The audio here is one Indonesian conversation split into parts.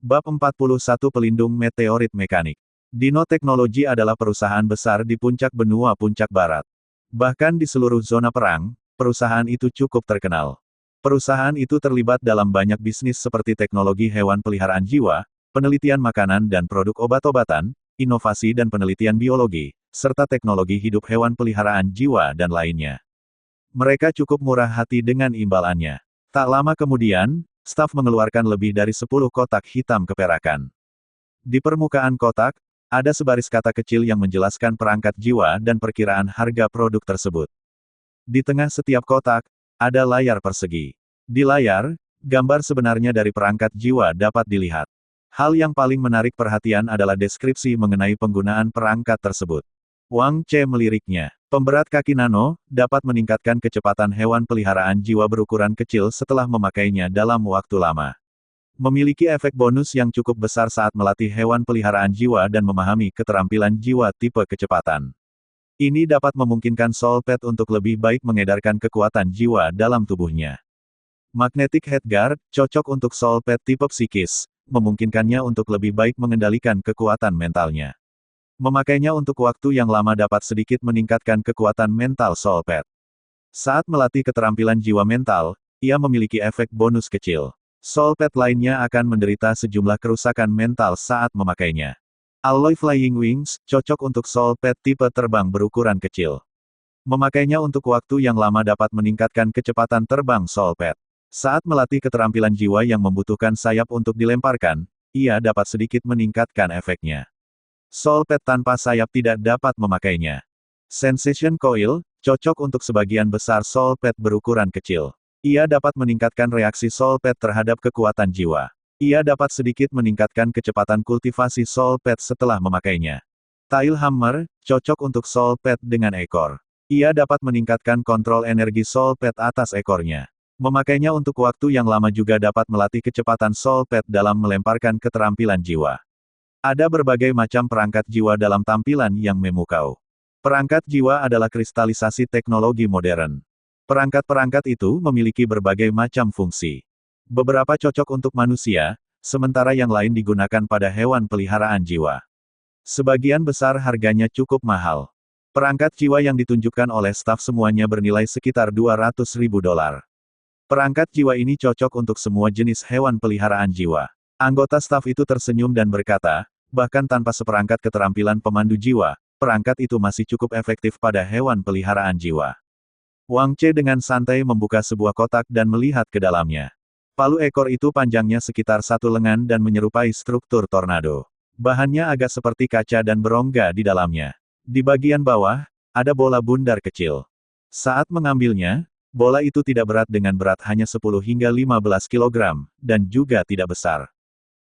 Bab 41 Pelindung Meteorit Mekanik. Dino Teknologi adalah perusahaan besar di puncak benua puncak barat. Bahkan di seluruh zona perang, perusahaan itu cukup terkenal. Perusahaan itu terlibat dalam banyak bisnis seperti teknologi hewan peliharaan jiwa, penelitian makanan dan produk obat-obatan, inovasi dan penelitian biologi, serta teknologi hidup hewan peliharaan jiwa dan lainnya. Mereka cukup murah hati dengan imbalannya. Tak lama kemudian, staf mengeluarkan lebih dari 10 kotak hitam keperakan. Di permukaan kotak, ada sebaris kata kecil yang menjelaskan perangkat jiwa dan perkiraan harga produk tersebut. Di tengah setiap kotak, ada layar persegi. Di layar, gambar sebenarnya dari perangkat jiwa dapat dilihat. Hal yang paling menarik perhatian adalah deskripsi mengenai penggunaan perangkat tersebut. Wang Che meliriknya. Pemberat kaki nano dapat meningkatkan kecepatan hewan peliharaan jiwa berukuran kecil setelah memakainya dalam waktu lama. Memiliki efek bonus yang cukup besar saat melatih hewan peliharaan jiwa dan memahami keterampilan jiwa tipe kecepatan. Ini dapat memungkinkan Soul Pet untuk lebih baik mengedarkan kekuatan jiwa dalam tubuhnya. Magnetic Headguard cocok untuk Soul Pet tipe psikis, memungkinkannya untuk lebih baik mengendalikan kekuatan mentalnya. Memakainya untuk waktu yang lama dapat sedikit meningkatkan kekuatan mental Soul Pet. Saat melatih keterampilan jiwa mental, ia memiliki efek bonus kecil. Soul Pet lainnya akan menderita sejumlah kerusakan mental saat memakainya. Alloy Flying Wings cocok untuk Soul Pet tipe terbang berukuran kecil. Memakainya untuk waktu yang lama dapat meningkatkan kecepatan terbang Soul Pet. Saat melatih keterampilan jiwa yang membutuhkan sayap untuk dilemparkan, ia dapat sedikit meningkatkan efeknya. Soul Pet tanpa sayap tidak dapat memakainya. Sensation Coil, cocok untuk sebagian besar Soul Pet berukuran kecil. Ia dapat meningkatkan reaksi Soul Pet terhadap kekuatan jiwa. Ia dapat sedikit meningkatkan kecepatan kultivasi Soul Pet setelah memakainya. Tail Hammer, cocok untuk Soul Pet dengan ekor. Ia dapat meningkatkan kontrol energi Soul Pet atas ekornya. Memakainya untuk waktu yang lama juga dapat melatih kecepatan Soul Pet dalam melemparkan keterampilan jiwa. Ada berbagai macam perangkat jiwa dalam tampilan yang memukau. Perangkat jiwa adalah kristalisasi teknologi modern. Perangkat-perangkat itu memiliki berbagai macam fungsi. Beberapa cocok untuk manusia, sementara yang lain digunakan pada hewan peliharaan jiwa. Sebagian besar harganya cukup mahal. Perangkat jiwa yang ditunjukkan oleh staf semuanya bernilai sekitar $200.000. Perangkat jiwa ini cocok untuk semua jenis hewan peliharaan jiwa. Anggota staf itu tersenyum dan berkata, bahkan tanpa seperangkat keterampilan pemandu jiwa, perangkat itu masih cukup efektif pada hewan peliharaan jiwa. Wang Che dengan santai membuka sebuah kotak dan melihat ke dalamnya. Palu ekor itu panjangnya sekitar 1 lengan dan menyerupai struktur tornado. Bahannya agak seperti kaca dan berongga di dalamnya. Di bagian bawah, ada bola bundar kecil. Saat mengambilnya, bola itu tidak berat dengan berat hanya 10 hingga 15 kg, dan juga tidak besar.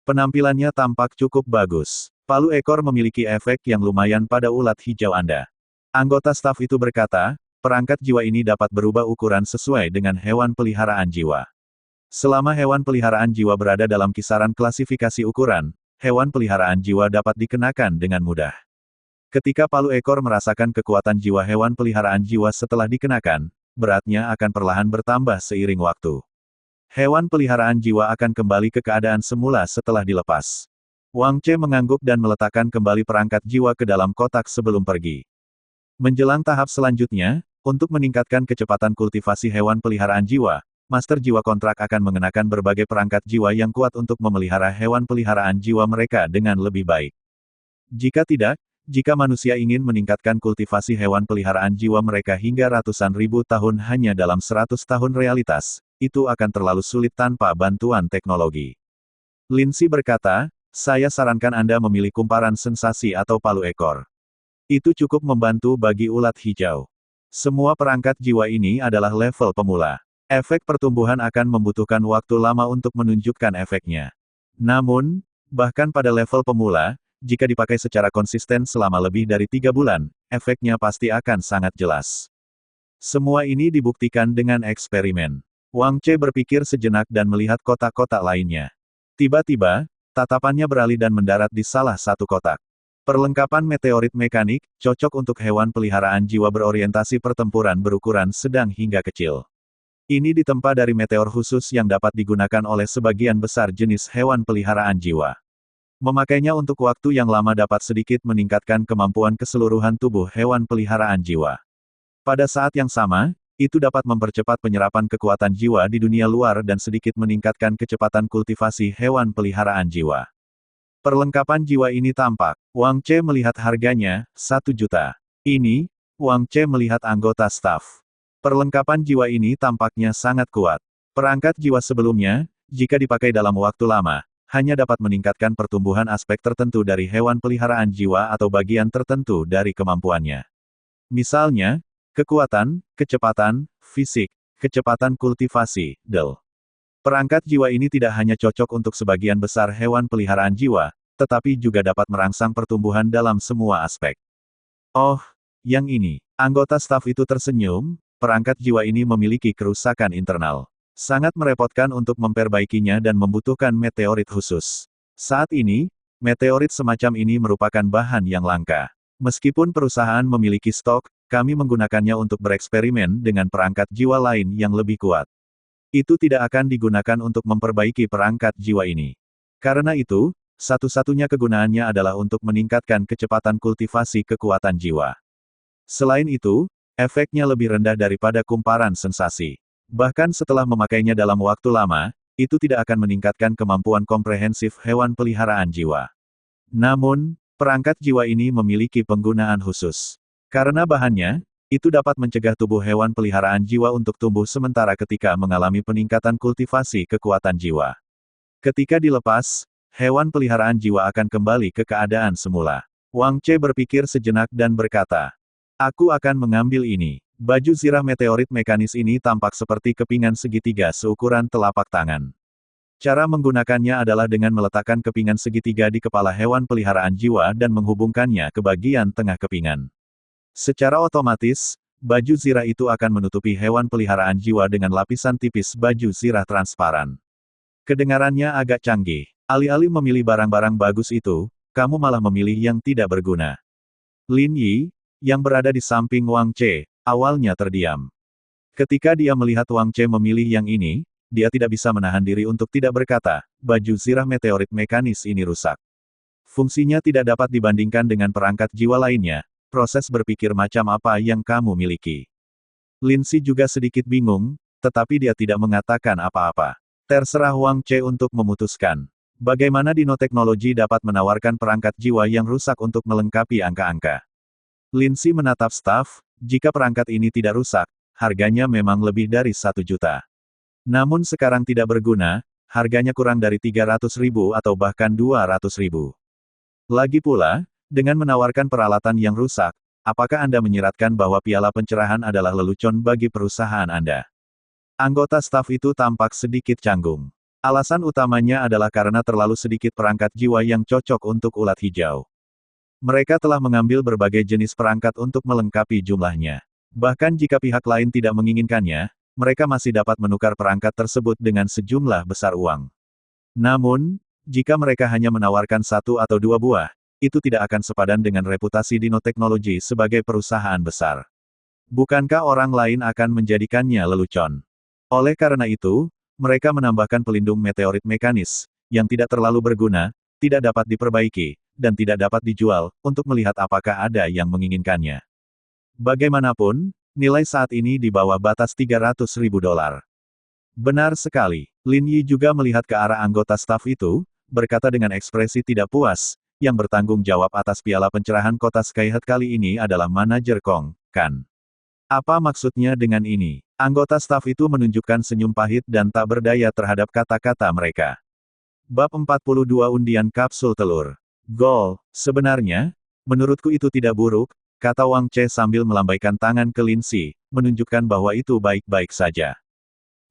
Penampilannya tampak cukup bagus. Palu ekor memiliki efek yang lumayan pada ulat hijau Anda. Anggota staf itu berkata, perangkat jiwa ini dapat berubah ukuran sesuai dengan hewan peliharaan jiwa. Selama hewan peliharaan jiwa berada dalam kisaran klasifikasi ukuran, hewan peliharaan jiwa dapat dikenakan dengan mudah. Ketika palu ekor merasakan kekuatan jiwa hewan peliharaan jiwa setelah dikenakan, beratnya akan perlahan bertambah seiring waktu. Hewan peliharaan jiwa akan kembali ke keadaan semula setelah dilepas. Wang Che mengangguk dan meletakkan kembali perangkat jiwa ke dalam kotak sebelum pergi. Menjelang tahap selanjutnya, untuk meningkatkan kecepatan kultivasi hewan peliharaan jiwa, Master Jiwa Kontrak akan mengenakan berbagai perangkat jiwa yang kuat untuk memelihara hewan peliharaan jiwa mereka dengan lebih baik. Jika tidak, jika manusia ingin meningkatkan kultivasi hewan peliharaan jiwa mereka hingga ratusan ribu tahun hanya dalam 100 tahun realitas, itu akan terlalu sulit tanpa bantuan teknologi. Lindsay berkata, saya sarankan Anda memilih kumparan sensasi atau palu ekor. Itu cukup membantu bagi ulat hijau. Semua perangkat jiwa ini adalah level pemula. Efek pertumbuhan akan membutuhkan waktu lama untuk menunjukkan efeknya. Namun, bahkan pada level pemula, jika dipakai secara konsisten selama lebih dari 3 bulan, efeknya pasti akan sangat jelas. Semua ini dibuktikan dengan eksperimen. Wang Che berpikir sejenak dan melihat kotak-kotak lainnya. Tiba-tiba, tatapannya beralih dan mendarat di salah satu kotak. Perlengkapan meteorit mekanik, cocok untuk hewan peliharaan jiwa berorientasi pertempuran berukuran sedang hingga kecil. Ini ditempa dari meteor khusus yang dapat digunakan oleh sebagian besar jenis hewan peliharaan jiwa. Memakainya untuk waktu yang lama dapat sedikit meningkatkan kemampuan keseluruhan tubuh hewan peliharaan jiwa. Pada saat yang sama, itu dapat mempercepat penyerapan kekuatan jiwa di dunia luar dan sedikit meningkatkan kecepatan kultivasi hewan peliharaan jiwa. Perlengkapan jiwa ini tampak. Wang Che melihat harganya, 1 juta. Ini, Wang Che melihat anggota staf. Perlengkapan jiwa ini tampaknya sangat kuat. Perangkat jiwa sebelumnya, jika dipakai dalam waktu lama, hanya dapat meningkatkan pertumbuhan aspek tertentu dari hewan peliharaan jiwa atau bagian tertentu dari kemampuannya. Misalnya, kekuatan, kecepatan, fisik, kecepatan kultivasi, del. Perangkat jiwa ini tidak hanya cocok untuk sebagian besar hewan peliharaan jiwa, tetapi juga dapat merangsang pertumbuhan dalam semua aspek. Oh, yang ini. Anggota staf itu tersenyum. Perangkat jiwa ini memiliki kerusakan internal. Sangat merepotkan untuk memperbaikinya dan membutuhkan meteorit khusus. Saat ini, meteorit semacam ini merupakan bahan yang langka. Meskipun perusahaan memiliki stok, kami menggunakannya untuk bereksperimen dengan perangkat jiwa lain yang lebih kuat. Itu tidak akan digunakan untuk memperbaiki perangkat jiwa ini. Karena itu, satu-satunya kegunaannya adalah untuk meningkatkan kecepatan kultivasi kekuatan jiwa. Selain itu, efeknya lebih rendah daripada kumparan sensasi. Bahkan setelah memakainya dalam waktu lama, itu tidak akan meningkatkan kemampuan komprehensif hewan peliharaan jiwa. Namun, perangkat jiwa ini memiliki penggunaan khusus. Karena bahannya, itu dapat mencegah tubuh hewan peliharaan jiwa untuk tumbuh sementara ketika mengalami peningkatan kultivasi kekuatan jiwa. Ketika dilepas, hewan peliharaan jiwa akan kembali ke keadaan semula. Wang Che berpikir sejenak dan berkata, "Aku akan mengambil ini." Baju zirah meteorit mekanis ini tampak seperti kepingan segitiga seukuran telapak tangan. Cara menggunakannya adalah dengan meletakkan kepingan segitiga di kepala hewan peliharaan jiwa dan menghubungkannya ke bagian tengah kepingan. Secara otomatis, baju zirah itu akan menutupi hewan peliharaan jiwa dengan lapisan tipis baju zirah transparan. Kedengarannya agak canggih. Alih-alih memilih barang-barang bagus itu, kamu malah memilih yang tidak berguna. Lin Yi, yang berada di samping Wang Che, awalnya terdiam. Ketika dia melihat Wang Che memilih yang ini, dia tidak bisa menahan diri untuk tidak berkata, baju zirah meteorit mekanis ini rusak. Fungsinya tidak dapat dibandingkan dengan perangkat jiwa lainnya, proses berpikir macam apa yang kamu miliki. Lin Si juga sedikit bingung, tetapi dia tidak mengatakan apa-apa. Terserah Wang Che untuk memutuskan. Bagaimana dinoteknologi dapat menawarkan perangkat jiwa yang rusak untuk melengkapi angka-angka. Lin Si menatap staf, jika perangkat ini tidak rusak, harganya memang lebih dari 1 juta. Namun sekarang tidak berguna, harganya kurang dari 300.000 atau bahkan 200.000. Lagi pula, dengan menawarkan peralatan yang rusak, apakah Anda menyiratkan bahwa piala pencerahan adalah lelucon bagi perusahaan Anda? Anggota staf itu tampak sedikit canggung. Alasan utamanya adalah karena terlalu sedikit perangkat jiwa yang cocok untuk ulat hijau. Mereka telah mengambil berbagai jenis perangkat untuk melengkapi jumlahnya. Bahkan jika pihak lain tidak menginginkannya, mereka masih dapat menukar perangkat tersebut dengan sejumlah besar uang. Namun, jika mereka hanya menawarkan 1 atau 2 buah, itu tidak akan sepadan dengan reputasi dinoteknologi sebagai perusahaan besar. Bukankah orang lain akan menjadikannya lelucon? Oleh karena itu, mereka menambahkan pelindung meteorit mekanis, yang tidak terlalu berguna, tidak dapat diperbaiki, dan tidak dapat dijual, untuk melihat apakah ada yang menginginkannya. Bagaimanapun, nilai saat ini di bawah batas 300.000 dolar. Benar sekali. Lin Yi juga melihat ke arah anggota staf itu, berkata dengan ekspresi tidak puas, yang bertanggung jawab atas piala pencerahan kota Skyhead kali ini adalah manajer Kong, kan? Apa maksudnya dengan ini? Anggota staf itu menunjukkan senyum pahit dan tak berdaya terhadap kata-kata mereka. Bab 42 Undian Kapsul Telur. Gol, sebenarnya, menurutku itu tidak buruk, kata Wang Che sambil melambaikan tangan ke Lin Si, menunjukkan bahwa itu baik-baik saja.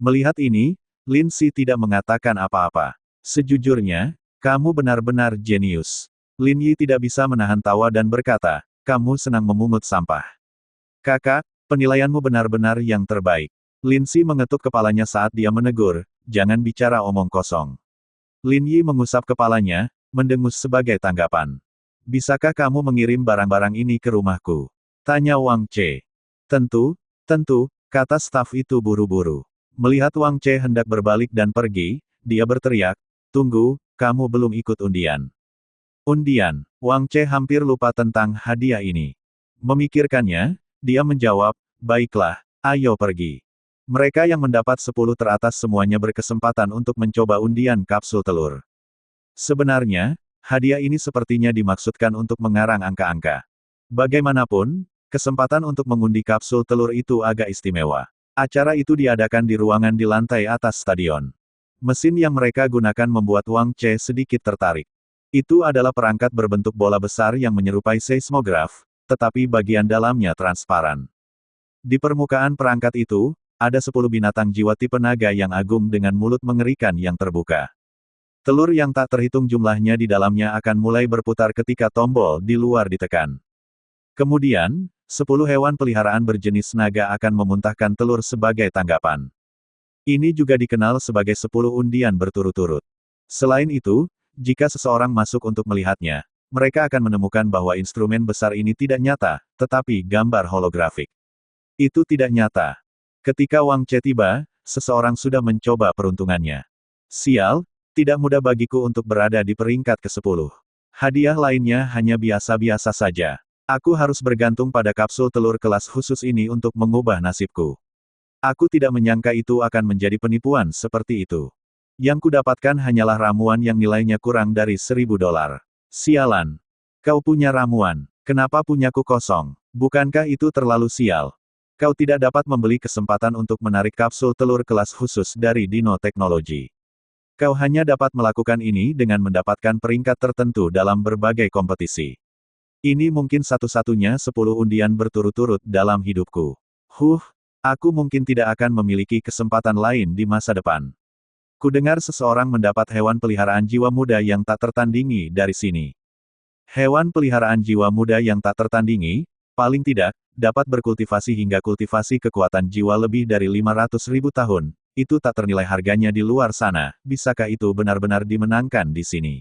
Melihat ini, Lin Si tidak mengatakan apa-apa. Sejujurnya, kamu benar-benar jenius. Lin Yi tidak bisa menahan tawa dan berkata, kamu senang memungut sampah. Kakak, penilaianmu benar-benar yang terbaik. Lin Si mengetuk kepalanya saat dia menegur, jangan bicara omong kosong. Lin Yi mengusap kepalanya, mendengus sebagai tanggapan. Bisakah kamu mengirim barang-barang ini ke rumahku? Tanya Wang Che. Tentu, kata staf itu buru-buru. Melihat Wang Che hendak berbalik dan pergi, dia berteriak, "Tunggu, kamu belum ikut undian." Undian, Wang Che hampir lupa tentang hadiah ini. Memikirkannya, dia menjawab, "Baiklah, ayo pergi." Mereka yang mendapat 10 teratas semuanya berkesempatan untuk mencoba undian kapsul telur. Sebenarnya, hadiah ini sepertinya dimaksudkan untuk mengarang angka-angka. Bagaimanapun, kesempatan untuk mengundi kapsul telur itu agak istimewa. Acara itu diadakan di ruangan di lantai atas stadion. Mesin yang mereka gunakan membuat Wang Che sedikit tertarik. Itu adalah perangkat berbentuk bola besar yang menyerupai seismograf, tetapi bagian dalamnya transparan. Di permukaan perangkat itu, ada 10 binatang jiwa tipe naga yang agung dengan mulut mengerikan yang terbuka. Telur yang tak terhitung jumlahnya di dalamnya akan mulai berputar ketika tombol di luar ditekan. Kemudian, 10 hewan peliharaan berjenis naga akan memuntahkan telur sebagai tanggapan. Ini juga dikenal sebagai 10 undian berturut-turut. Selain itu, jika seseorang masuk untuk melihatnya, mereka akan menemukan bahwa instrumen besar ini tidak nyata, tetapi gambar holografik. Itu tidak nyata. Ketika Wang Che tiba, seseorang sudah mencoba peruntungannya. Sial, tidak mudah bagiku untuk berada di peringkat ke-10. Hadiah lainnya hanya biasa-biasa saja. Aku harus bergantung pada kapsul telur kelas khusus ini untuk mengubah nasibku. Aku tidak menyangka itu akan menjadi penipuan seperti itu. Yang kudapatkan hanyalah ramuan yang nilainya kurang dari $1.000. Sialan. Kau punya ramuan. Kenapa punyaku kosong? Bukankah itu terlalu sial? Kau tidak dapat membeli kesempatan untuk menarik kapsul telur kelas khusus dari Dino Teknologi. Kau hanya dapat melakukan ini dengan mendapatkan peringkat tertentu dalam berbagai kompetisi. Ini mungkin satu-satunya 10 undian berturut-turut dalam hidupku. Aku mungkin tidak akan memiliki kesempatan lain di masa depan. Kudengar seseorang mendapat hewan peliharaan jiwa muda yang tak tertandingi dari sini. Hewan peliharaan jiwa muda yang tak tertandingi, paling tidak, dapat berkultivasi hingga kultivasi kekuatan jiwa lebih dari 500.000 tahun, itu tak ternilai harganya di luar sana, bisakah itu benar-benar dimenangkan di sini?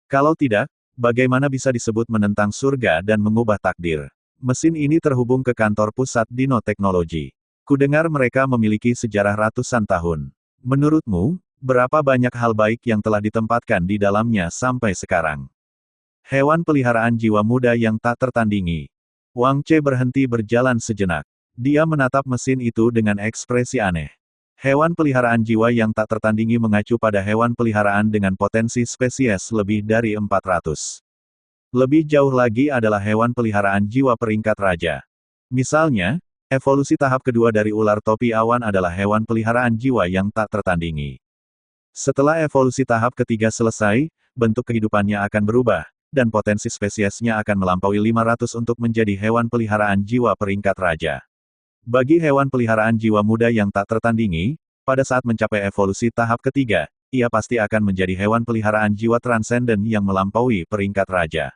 Kalau tidak, bagaimana bisa disebut menentang surga dan mengubah takdir? Mesin ini terhubung ke kantor pusat Dino Teknologi. Kudengar mereka memiliki sejarah ratusan tahun. Menurutmu, berapa banyak hal baik yang telah ditempatkan di dalamnya sampai sekarang? Hewan peliharaan jiwa muda yang tak tertandingi. Wang Che berhenti berjalan sejenak. Dia menatap mesin itu dengan ekspresi aneh. Hewan peliharaan jiwa yang tak tertandingi mengacu pada hewan peliharaan dengan potensi spesies lebih dari 400. Lebih jauh lagi adalah hewan peliharaan jiwa peringkat raja. Misalnya, evolusi tahap kedua dari ular topi awan adalah hewan peliharaan jiwa yang tak tertandingi. Setelah evolusi tahap ketiga selesai, bentuk kehidupannya akan berubah, dan potensi spesiesnya akan melampaui 500 untuk menjadi hewan peliharaan jiwa peringkat raja. Bagi hewan peliharaan jiwa muda yang tak tertandingi, pada saat mencapai evolusi tahap ketiga, ia pasti akan menjadi hewan peliharaan jiwa transenden yang melampaui peringkat raja.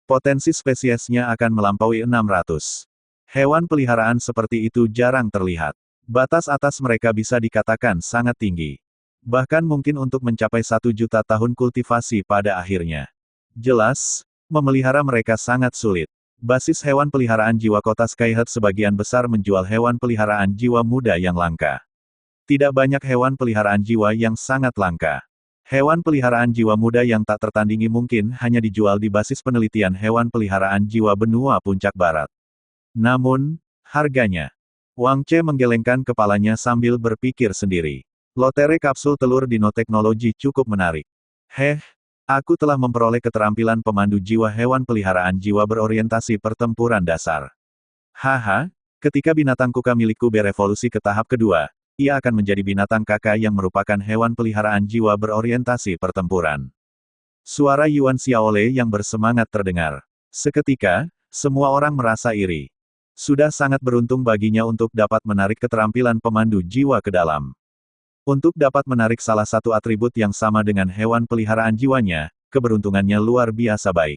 Potensi spesiesnya akan melampaui 600. Hewan peliharaan seperti itu jarang terlihat. Batas atas mereka bisa dikatakan sangat tinggi. Bahkan mungkin untuk mencapai 1 juta tahun kultivasi pada akhirnya. Jelas, memelihara mereka sangat sulit. Basis hewan peliharaan jiwa kota Skyhead sebagian besar menjual hewan peliharaan jiwa muda yang langka. Tidak banyak hewan peliharaan jiwa yang sangat langka. Hewan peliharaan jiwa muda yang tak tertandingi mungkin hanya dijual di basis penelitian hewan peliharaan jiwa benua puncak barat. Namun, harganya. Wang Che menggelengkan kepalanya sambil berpikir sendiri. Lotere kapsul telur Dino Teknologi cukup menarik. Aku telah memperoleh keterampilan pemandu jiwa hewan peliharaan jiwa berorientasi pertempuran dasar. Ketika binatang kuka milikku berevolusi ke tahap kedua, ia akan menjadi binatang kakak yang merupakan hewan peliharaan jiwa berorientasi pertempuran. Suara Yuan Xiaole yang bersemangat terdengar. Seketika, semua orang merasa iri. Sudah sangat beruntung baginya untuk dapat menarik keterampilan pemandu jiwa ke dalam. Untuk dapat menarik salah satu atribut yang sama dengan hewan peliharaan jiwanya, keberuntungannya luar biasa baik.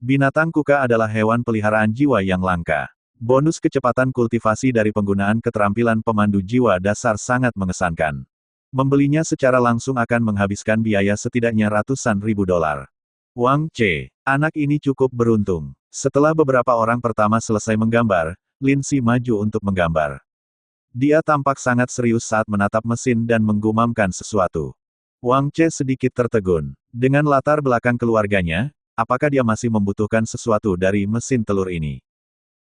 Binatang kuka adalah hewan peliharaan jiwa yang langka. Bonus kecepatan kultivasi dari penggunaan keterampilan pemandu jiwa dasar sangat mengesankan. Membelinya secara langsung akan menghabiskan biaya setidaknya ratusan ribu dolar. Wang Che, anak ini cukup beruntung. Setelah beberapa orang pertama selesai menggambar, Lin Si maju untuk menggambar. Dia tampak sangat serius saat menatap mesin dan menggumamkan sesuatu. Wang Che sedikit tertegun. Dengan latar belakang keluarganya, apakah dia masih membutuhkan sesuatu dari mesin telur ini?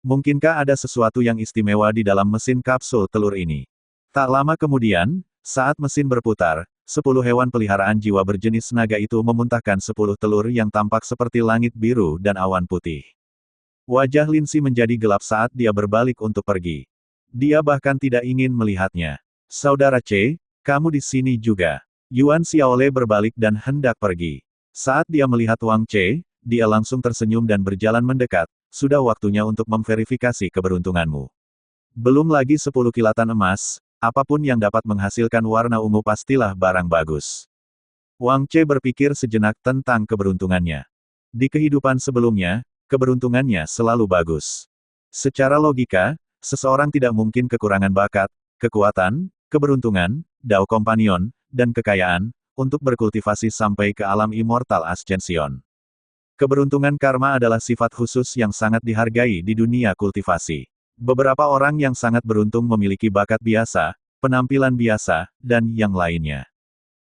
Mungkinkah ada sesuatu yang istimewa di dalam mesin kapsul telur ini? Tak lama kemudian, saat mesin berputar, 10 hewan peliharaan jiwa berjenis naga itu memuntahkan 10 telur yang tampak seperti langit biru dan awan putih. Wajah Lin Si menjadi gelap saat dia berbalik untuk pergi. Dia bahkan tidak ingin melihatnya. Saudara Che, kamu di sini juga. Yuan Xiaole berbalik dan hendak pergi. Saat dia melihat Wang Che, dia langsung tersenyum dan berjalan mendekat. Sudah waktunya untuk memverifikasi keberuntunganmu. Belum lagi 10 kilatan emas, apapun yang dapat menghasilkan warna ungu pastilah barang bagus. Wang Che berpikir sejenak tentang keberuntungannya. Di kehidupan sebelumnya, keberuntungannya selalu bagus. Secara logika, seseorang tidak mungkin kekurangan bakat, kekuatan, keberuntungan, dao kompanion, dan kekayaan, untuk berkultivasi sampai ke alam immortal Ascension. Keberuntungan karma adalah sifat khusus yang sangat dihargai di dunia kultivasi. Beberapa orang yang sangat beruntung memiliki bakat biasa, penampilan biasa, dan yang lainnya.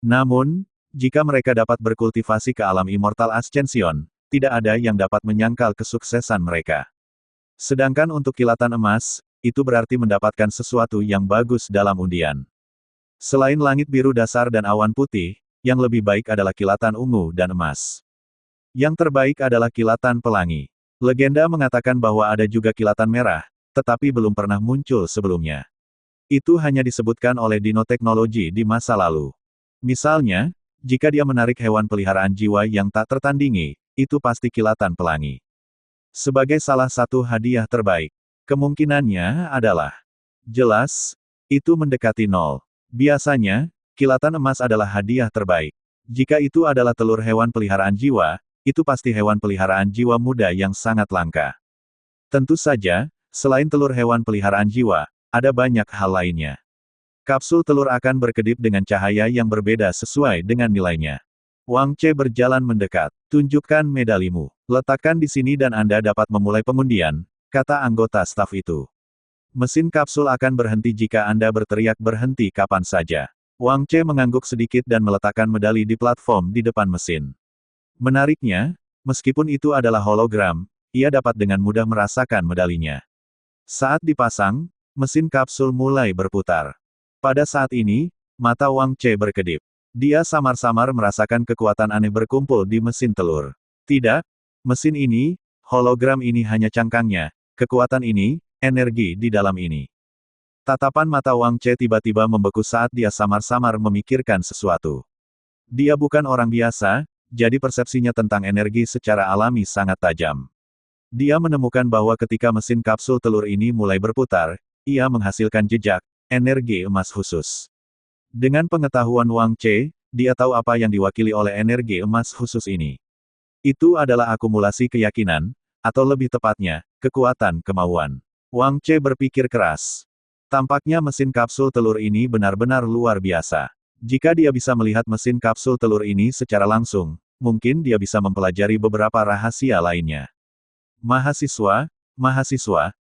Namun, jika mereka dapat berkultivasi ke alam immortal Ascension, tidak ada yang dapat menyangkal kesuksesan mereka. Sedangkan untuk kilatan emas, itu berarti mendapatkan sesuatu yang bagus dalam undian. Selain langit biru dasar dan awan putih, yang lebih baik adalah kilatan ungu dan emas. Yang terbaik adalah kilatan pelangi. Legenda mengatakan bahwa ada juga kilatan merah, tetapi belum pernah muncul sebelumnya. Itu hanya disebutkan oleh Dino Teknologi di masa lalu. Misalnya, jika dia menarik hewan peliharaan jiwa yang tak tertandingi, itu pasti kilatan pelangi. Sebagai salah satu hadiah terbaik, kemungkinannya adalah jelas, itu mendekati nol. Biasanya, kilatan emas adalah hadiah terbaik. Jika itu adalah telur hewan peliharaan jiwa, itu pasti hewan peliharaan jiwa muda yang sangat langka. Tentu saja, selain telur hewan peliharaan jiwa, ada banyak hal lainnya. Kapsul telur akan berkedip dengan cahaya yang berbeda sesuai dengan nilainya. Wang Che berjalan mendekat. Tunjukkan medalimu. Letakkan di sini dan Anda dapat memulai pengundian, kata anggota staf itu. Mesin kapsul akan berhenti jika Anda berteriak berhenti kapan saja. Wang Che mengangguk sedikit dan meletakkan medali di platform di depan mesin. Menariknya, meskipun itu adalah hologram, ia dapat dengan mudah merasakan medalinya. Saat dipasang, mesin kapsul mulai berputar. Pada saat ini, mata Wang Che berkedip. Dia samar-samar merasakan kekuatan aneh berkumpul di mesin telur. Tidak, mesin ini, hologram ini hanya cangkangnya, kekuatan ini, energi di dalam ini. Tatapan mata Wang Che tiba-tiba membeku saat dia samar-samar memikirkan sesuatu. Dia bukan orang biasa, jadi persepsinya tentang energi secara alami sangat tajam. Dia menemukan bahwa ketika mesin kapsul telur ini mulai berputar, ia menghasilkan jejak, energi emas khusus. Dengan pengetahuan Wang Che, dia tahu apa yang diwakili oleh energi emas khusus ini. Itu adalah akumulasi keyakinan, atau lebih tepatnya, kekuatan kemauan. Wang Che berpikir keras. Tampaknya mesin kapsul telur ini benar-benar luar biasa. Jika dia bisa melihat mesin kapsul telur ini secara langsung, mungkin dia bisa mempelajari beberapa rahasia lainnya. Mahasiswa,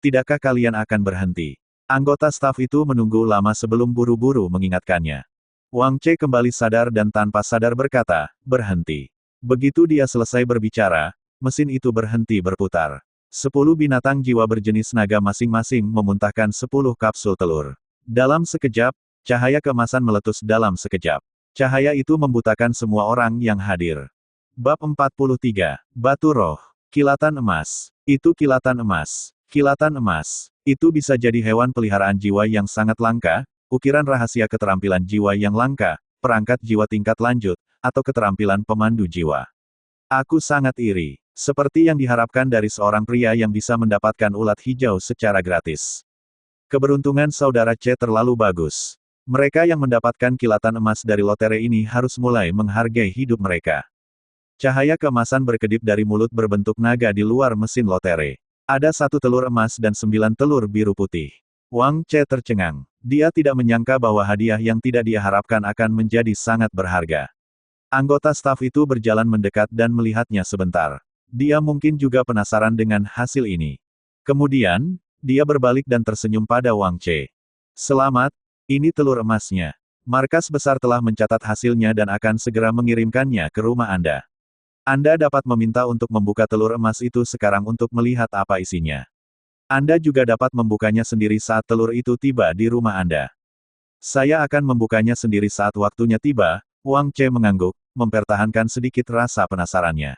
tidakkah kalian akan berhenti? Anggota staf itu menunggu lama sebelum buru-buru mengingatkannya. Wang Che kembali sadar dan tanpa sadar berkata, berhenti. Begitu dia selesai berbicara, mesin itu berhenti berputar. 10 binatang jiwa berjenis naga masing-masing memuntahkan 10 kapsul telur. Dalam sekejap, cahaya keemasan meletus dalam sekejap. Cahaya itu membutakan semua orang yang hadir. Bab 43. Batu Roh. Kilatan emas. Itu kilatan emas. Kilatan emas. Itu bisa jadi hewan peliharaan jiwa yang sangat langka, ukiran rahasia keterampilan jiwa yang langka, perangkat jiwa tingkat lanjut, atau keterampilan pemandu jiwa. Aku sangat iri. Seperti yang diharapkan dari seorang pria yang bisa mendapatkan ulat hijau secara gratis. Keberuntungan saudara Che terlalu bagus. Mereka yang mendapatkan kilatan emas dari lotere ini harus mulai menghargai hidup mereka. Cahaya keemasan berkedip dari mulut berbentuk naga di luar mesin lotere. Ada 1 telur emas dan 9 telur biru putih. Wang Che tercengang. Dia tidak menyangka bahwa hadiah yang tidak dia harapkan akan menjadi sangat berharga. Anggota staf itu berjalan mendekat dan melihatnya sebentar. Dia mungkin juga penasaran dengan hasil ini. Kemudian, dia berbalik dan tersenyum pada Wang Che. Selamat, ini telur emasnya. Markas besar telah mencatat hasilnya dan akan segera mengirimkannya ke rumah Anda. Anda dapat meminta untuk membuka telur emas itu sekarang untuk melihat apa isinya. Anda juga dapat membukanya sendiri saat telur itu tiba di rumah Anda. Saya akan membukanya sendiri saat waktunya tiba, Wang Che mengangguk, mempertahankan sedikit rasa penasarannya.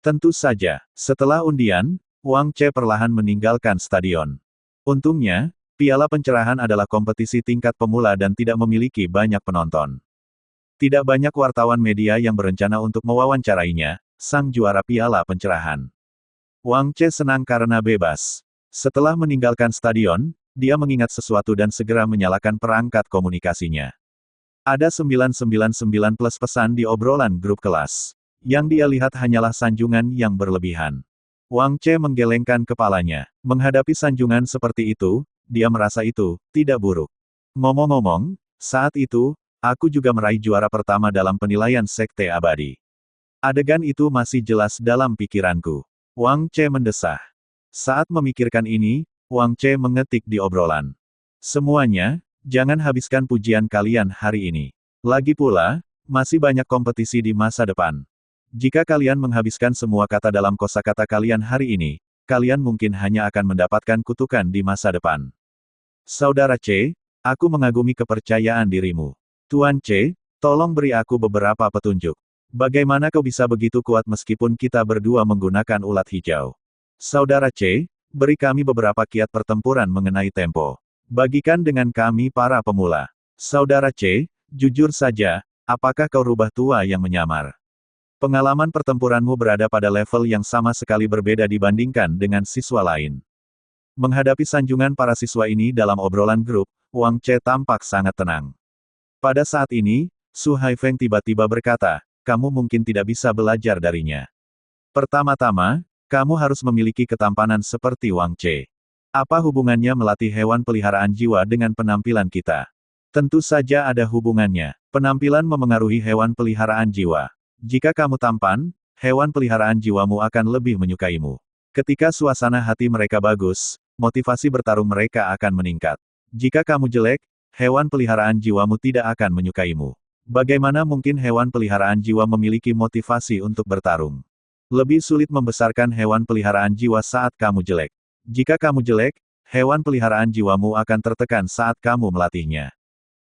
Tentu saja, setelah undian, Wang Che perlahan meninggalkan stadion. Untungnya, piala pencerahan adalah kompetisi tingkat pemula dan tidak memiliki banyak penonton. Tidak banyak wartawan media yang berencana untuk mewawancarainya, sang juara piala pencerahan. Wang Che senang karena bebas. Setelah meninggalkan stadion, dia mengingat sesuatu dan segera menyalakan perangkat komunikasinya. Ada 999 plus pesan di obrolan grup kelas. Yang dia lihat hanyalah sanjungan yang berlebihan. Wang Che menggelengkan kepalanya. Menghadapi sanjungan seperti itu, dia merasa itu tidak buruk. Ngomong-ngomong, saat itu, aku juga meraih juara pertama dalam penilaian sekte abadi. Adegan itu masih jelas dalam pikiranku. Wang Che mendesah. Saat memikirkan ini, Wang Che mengetik di obrolan. Semuanya, jangan habiskan pujian kalian hari ini. Lagi pula, masih banyak kompetisi di masa depan. Jika kalian menghabiskan semua kata dalam kosakata kalian hari ini, kalian mungkin hanya akan mendapatkan kutukan di masa depan. Saudara Che, aku mengagumi kepercayaan dirimu. Tuan Che, tolong beri aku beberapa petunjuk. Bagaimana kau bisa begitu kuat meskipun kita berdua menggunakan ulat hijau? Saudara Che, beri kami beberapa kiat pertempuran mengenai tempo. Bagikan dengan kami para pemula. Saudara Che, jujur saja, apakah kau rubah tua yang menyamar? Pengalaman pertempuranmu berada pada level yang sama sekali berbeda dibandingkan dengan siswa lain. Menghadapi sanjungan para siswa ini dalam obrolan grup, Wang Che tampak sangat tenang. Pada saat ini, Su Haifeng tiba-tiba berkata, kamu mungkin tidak bisa belajar darinya. Pertama-tama, kamu harus memiliki ketampanan seperti Wang Che. Apa hubungannya melatih hewan peliharaan jiwa dengan penampilan kita? Tentu saja ada hubungannya. Penampilan memengaruhi hewan peliharaan jiwa. Jika kamu tampan, hewan peliharaan jiwamu akan lebih menyukaimu. Ketika suasana hati mereka bagus, motivasi bertarung mereka akan meningkat. Jika kamu jelek, hewan peliharaan jiwamu tidak akan menyukaimu. Bagaimana mungkin hewan peliharaan jiwa memiliki motivasi untuk bertarung? Lebih sulit membesarkan hewan peliharaan jiwa saat kamu jelek. Jika kamu jelek, hewan peliharaan jiwamu akan tertekan saat kamu melatihnya.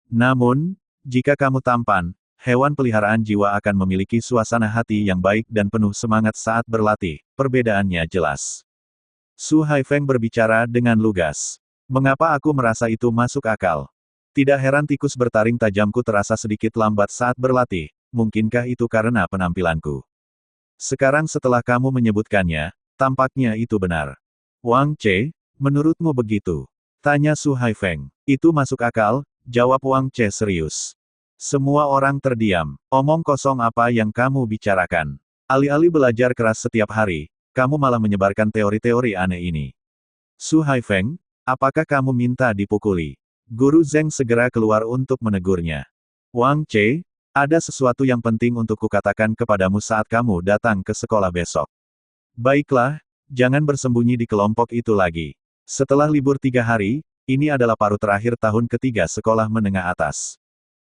Namun, jika kamu tampan, hewan peliharaan jiwa akan memiliki suasana hati yang baik dan penuh semangat saat berlatih, perbedaannya jelas. Su Haifeng berbicara dengan lugas. Mengapa aku merasa itu masuk akal? Tidak heran tikus bertaring tajamku terasa sedikit lambat saat berlatih, mungkinkah itu karena penampilanku? Sekarang setelah kamu menyebutkannya, tampaknya itu benar. Wang Che, menurutmu begitu? Tanya Su Haifeng. Itu masuk akal, jawab Wang Che serius. Semua orang terdiam. Omong kosong apa yang kamu bicarakan? Alih-alih belajar keras setiap hari, kamu malah menyebarkan teori-teori aneh ini. Su Haifeng, apakah kamu minta dipukuli? Guru Zeng segera keluar untuk menegurnya. Wang Che, ada sesuatu yang penting untuk kukatakan kepadamu saat kamu datang ke sekolah besok. Baiklah, jangan bersembunyi di kelompok itu lagi. Setelah libur 3 hari, ini adalah paruh terakhir tahun ketiga sekolah menengah atas.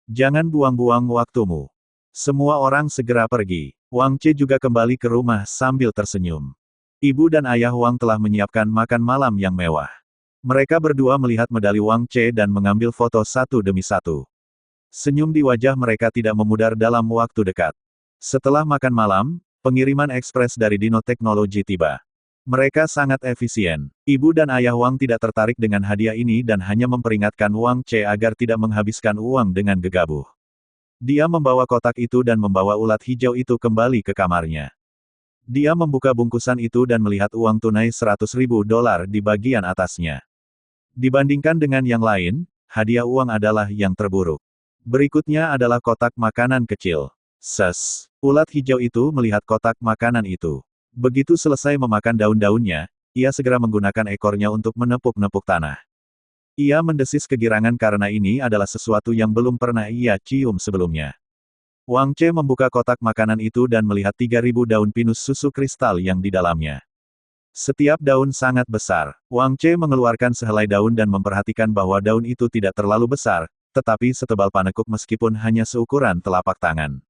Jangan buang-buang waktumu. Semua orang segera pergi. Wang Che juga kembali ke rumah sambil tersenyum. Ibu dan ayah Wang telah menyiapkan makan malam yang mewah. Mereka berdua melihat medali Wang Che dan mengambil foto satu demi satu. Senyum di wajah mereka tidak memudar dalam waktu dekat. Setelah makan malam, pengiriman ekspres dari Dino Teknologi tiba. Mereka sangat efisien. Ibu dan ayah Wang tidak tertarik dengan hadiah ini dan hanya memperingatkan Wang Che agar tidak menghabiskan uang dengan gegabah. Dia membawa kotak itu dan membawa ulat hijau itu kembali ke kamarnya. Dia membuka bungkusan itu dan melihat uang tunai $100.000 di bagian atasnya. Dibandingkan dengan yang lain, hadiah uang adalah yang terburuk. Berikutnya adalah kotak makanan kecil. Ulat hijau itu melihat kotak makanan itu. Begitu selesai memakan daun-daunnya, ia segera menggunakan ekornya untuk menepuk-nepuk tanah. Ia mendesis kegirangan karena ini adalah sesuatu yang belum pernah ia cium sebelumnya. Wang Che membuka kotak makanan itu dan melihat 3.000 daun pinus susu kristal yang di dalamnya. Setiap daun sangat besar. Wang Che mengeluarkan sehelai daun dan memperhatikan bahwa daun itu tidak terlalu besar, tetapi setebal panekuk meskipun hanya seukuran telapak tangan.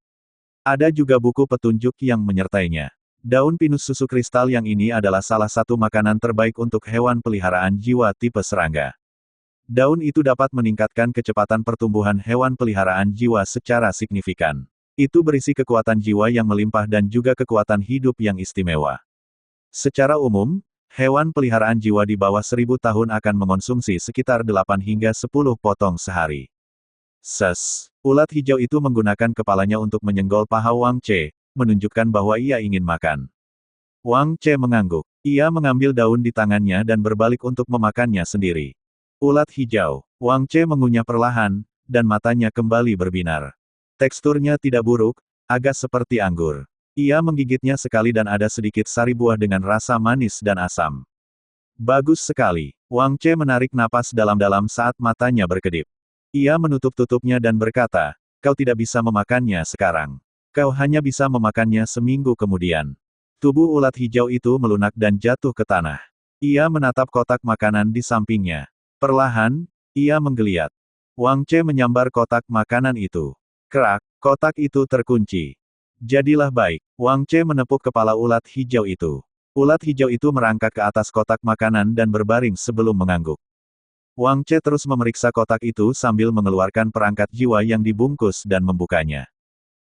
Ada juga buku petunjuk yang menyertainya. Daun pinus susu kristal yang ini adalah salah satu makanan terbaik untuk hewan peliharaan jiwa tipe serangga. Daun itu dapat meningkatkan kecepatan pertumbuhan hewan peliharaan jiwa secara signifikan. Itu berisi kekuatan jiwa yang melimpah dan juga kekuatan hidup yang istimewa. Secara umum, hewan peliharaan jiwa di bawah 1000 tahun akan mengonsumsi sekitar 8 hingga 10 potong sehari. Ulat hijau itu menggunakan kepalanya untuk menyenggol paha Wang Che, menunjukkan bahwa ia ingin makan. Wang Che mengangguk. Ia mengambil daun di tangannya dan berbalik untuk memakannya sendiri. Ulat hijau. Wang Che mengunyah perlahan, dan matanya kembali berbinar. Teksturnya tidak buruk, agak seperti anggur. Ia menggigitnya sekali dan ada sedikit sari buah dengan rasa manis dan asam. Bagus sekali. Wang Che menarik napas dalam-dalam saat matanya berkedip. Ia menutup-tutupnya dan berkata, "Kau tidak bisa memakannya sekarang. Kau hanya bisa memakannya seminggu kemudian." Tubuh ulat hijau itu melunak dan jatuh ke tanah. Ia menatap kotak makanan di sampingnya. Perlahan, ia menggeliat. Wang Che menyambar kotak makanan itu. Kerak, kotak itu terkunci. Jadilah baik. Wang Che menepuk kepala ulat hijau itu. Ulat hijau itu merangkak ke atas kotak makanan dan berbaring sebelum mengangguk. Wang Che terus memeriksa kotak itu sambil mengeluarkan perangkat jiwa yang dibungkus dan membukanya.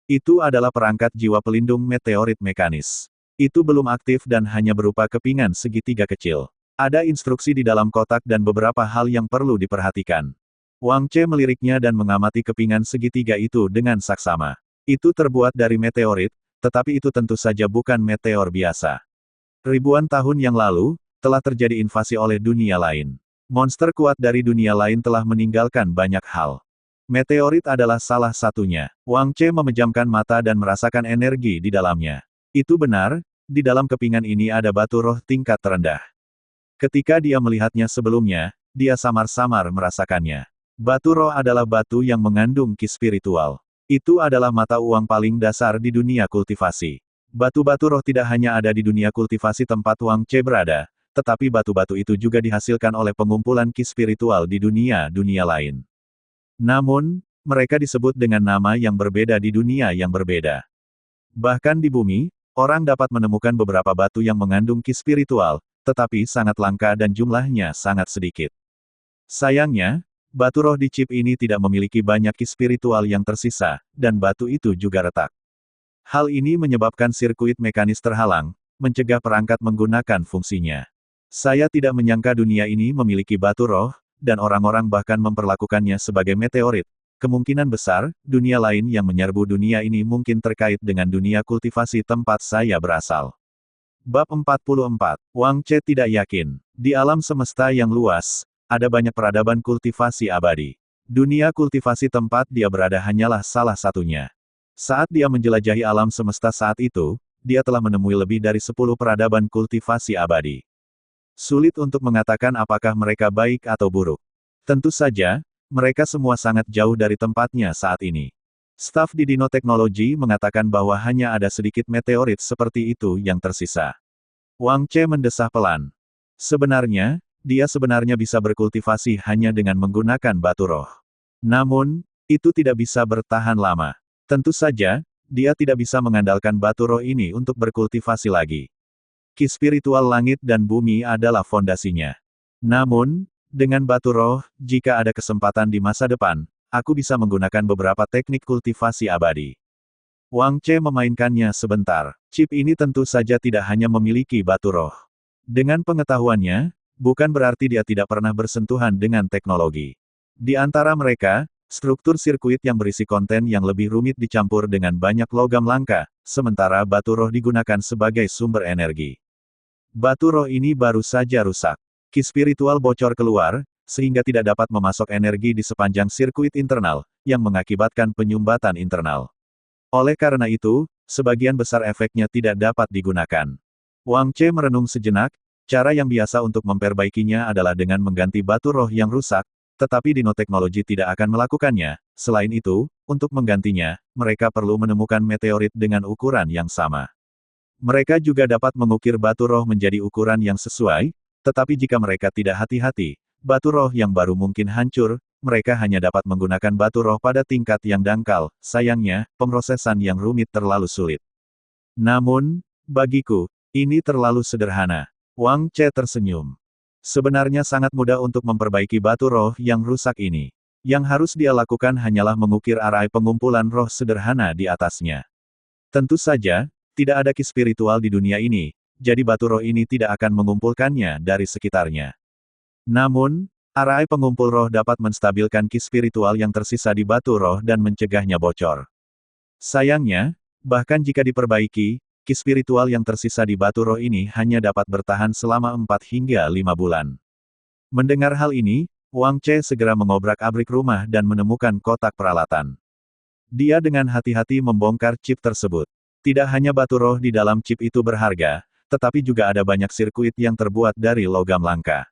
Itu adalah perangkat jiwa pelindung meteorit mekanis. Itu belum aktif dan hanya berupa kepingan segitiga kecil. Ada instruksi di dalam kotak dan beberapa hal yang perlu diperhatikan. Wang Che meliriknya dan mengamati kepingan segitiga itu dengan saksama. Itu terbuat dari meteorit, tetapi itu tentu saja bukan meteor biasa. Ribuan tahun yang lalu, telah terjadi invasi oleh dunia lain. Monster kuat dari dunia lain telah meninggalkan banyak hal. Meteorit adalah salah satunya. Wang Che memejamkan mata dan merasakan energi di dalamnya. Itu benar, di dalam kepingan ini ada batu roh tingkat terendah. Ketika dia melihatnya sebelumnya, dia samar-samar merasakannya. Batu roh adalah batu yang mengandung ki spiritual. Itu adalah mata uang paling dasar di dunia kultivasi. Batu-batu roh tidak hanya ada di dunia kultivasi tempat Wang Che berada, tetapi batu-batu itu juga dihasilkan oleh pengumpulan ki spiritual di dunia-dunia lain. Namun, mereka disebut dengan nama yang berbeda di dunia yang berbeda. Bahkan di bumi, orang dapat menemukan beberapa batu yang mengandung ki spiritual, tetapi sangat langka dan jumlahnya sangat sedikit. Sayangnya, batu roh di chip ini tidak memiliki banyak ki spiritual yang tersisa, dan batu itu juga retak. Hal ini menyebabkan sirkuit mekanis terhalang, mencegah perangkat menggunakan fungsinya. Saya tidak menyangka dunia ini memiliki batu roh, dan orang-orang bahkan memperlakukannya sebagai meteorit. Kemungkinan besar, dunia lain yang menyerbu dunia ini mungkin terkait dengan dunia kultivasi tempat saya berasal. Bab 44. Wang Che tidak yakin. Di alam semesta yang luas, ada banyak peradaban kultivasi abadi. Dunia kultivasi tempat dia berada hanyalah salah satunya. Saat dia menjelajahi alam semesta saat itu, dia telah menemui lebih dari 10 peradaban kultivasi abadi. Sulit untuk mengatakan apakah mereka baik atau buruk. Tentu saja, mereka semua sangat jauh dari tempatnya saat ini. Staf di Dino Teknologi mengatakan bahwa hanya ada sedikit meteorit seperti itu yang tersisa. Wang Che mendesah pelan. Sebenarnya, dia sebenarnya bisa berkultivasi hanya dengan menggunakan batu roh. Namun, itu tidak bisa bertahan lama. Tentu saja, dia tidak bisa mengandalkan batu roh ini untuk berkultivasi lagi. Ki spiritual langit dan bumi adalah fondasinya. Namun, dengan batu roh, jika ada kesempatan di masa depan, aku bisa menggunakan beberapa teknik kultivasi abadi. Wang Che memainkannya sebentar. Chip ini tentu saja tidak hanya memiliki batu roh. Dengan pengetahuannya, bukan berarti dia tidak pernah bersentuhan dengan teknologi. Di antara mereka, struktur sirkuit yang berisi konten yang lebih rumit dicampur dengan banyak logam langka, sementara batu roh digunakan sebagai sumber energi. Batu roh ini baru saja rusak. Ki spiritual bocor keluar, sehingga tidak dapat memasok energi di sepanjang sirkuit internal, yang mengakibatkan penyumbatan internal. Oleh karena itu, sebagian besar efeknya tidak dapat digunakan. Wang Che merenung sejenak, cara yang biasa untuk memperbaikinya adalah dengan mengganti batu roh yang rusak, tetapi Dino Teknologi tidak akan melakukannya. Selain itu, untuk menggantinya, mereka perlu menemukan meteorit dengan ukuran yang sama. Mereka juga dapat mengukir batu roh menjadi ukuran yang sesuai, tetapi jika mereka tidak hati-hati, batu roh yang baru mungkin hancur, mereka hanya dapat menggunakan batu roh pada tingkat yang dangkal. Sayangnya, pemrosesan yang rumit terlalu sulit. Namun, bagiku, ini terlalu sederhana. Wang Che tersenyum. Sebenarnya sangat mudah untuk memperbaiki batu roh yang rusak ini. Yang harus dia lakukan hanyalah mengukir arai pengumpulan roh sederhana di atasnya. Tentu saja, tidak ada ki spiritual di dunia ini, jadi batu roh ini tidak akan mengumpulkannya dari sekitarnya. Namun, arai pengumpul roh dapat menstabilkan ki spiritual yang tersisa di batu roh dan mencegahnya bocor. Sayangnya, bahkan jika diperbaiki, ki spiritual yang tersisa di batu roh ini hanya dapat bertahan selama 4 hingga 5 bulan. Mendengar hal ini, Wang Che segera mengobrak-abrik rumah dan menemukan kotak peralatan. Dia dengan hati-hati membongkar chip tersebut. Tidak hanya batu roh di dalam chip itu berharga, tetapi juga ada banyak sirkuit yang terbuat dari logam langka.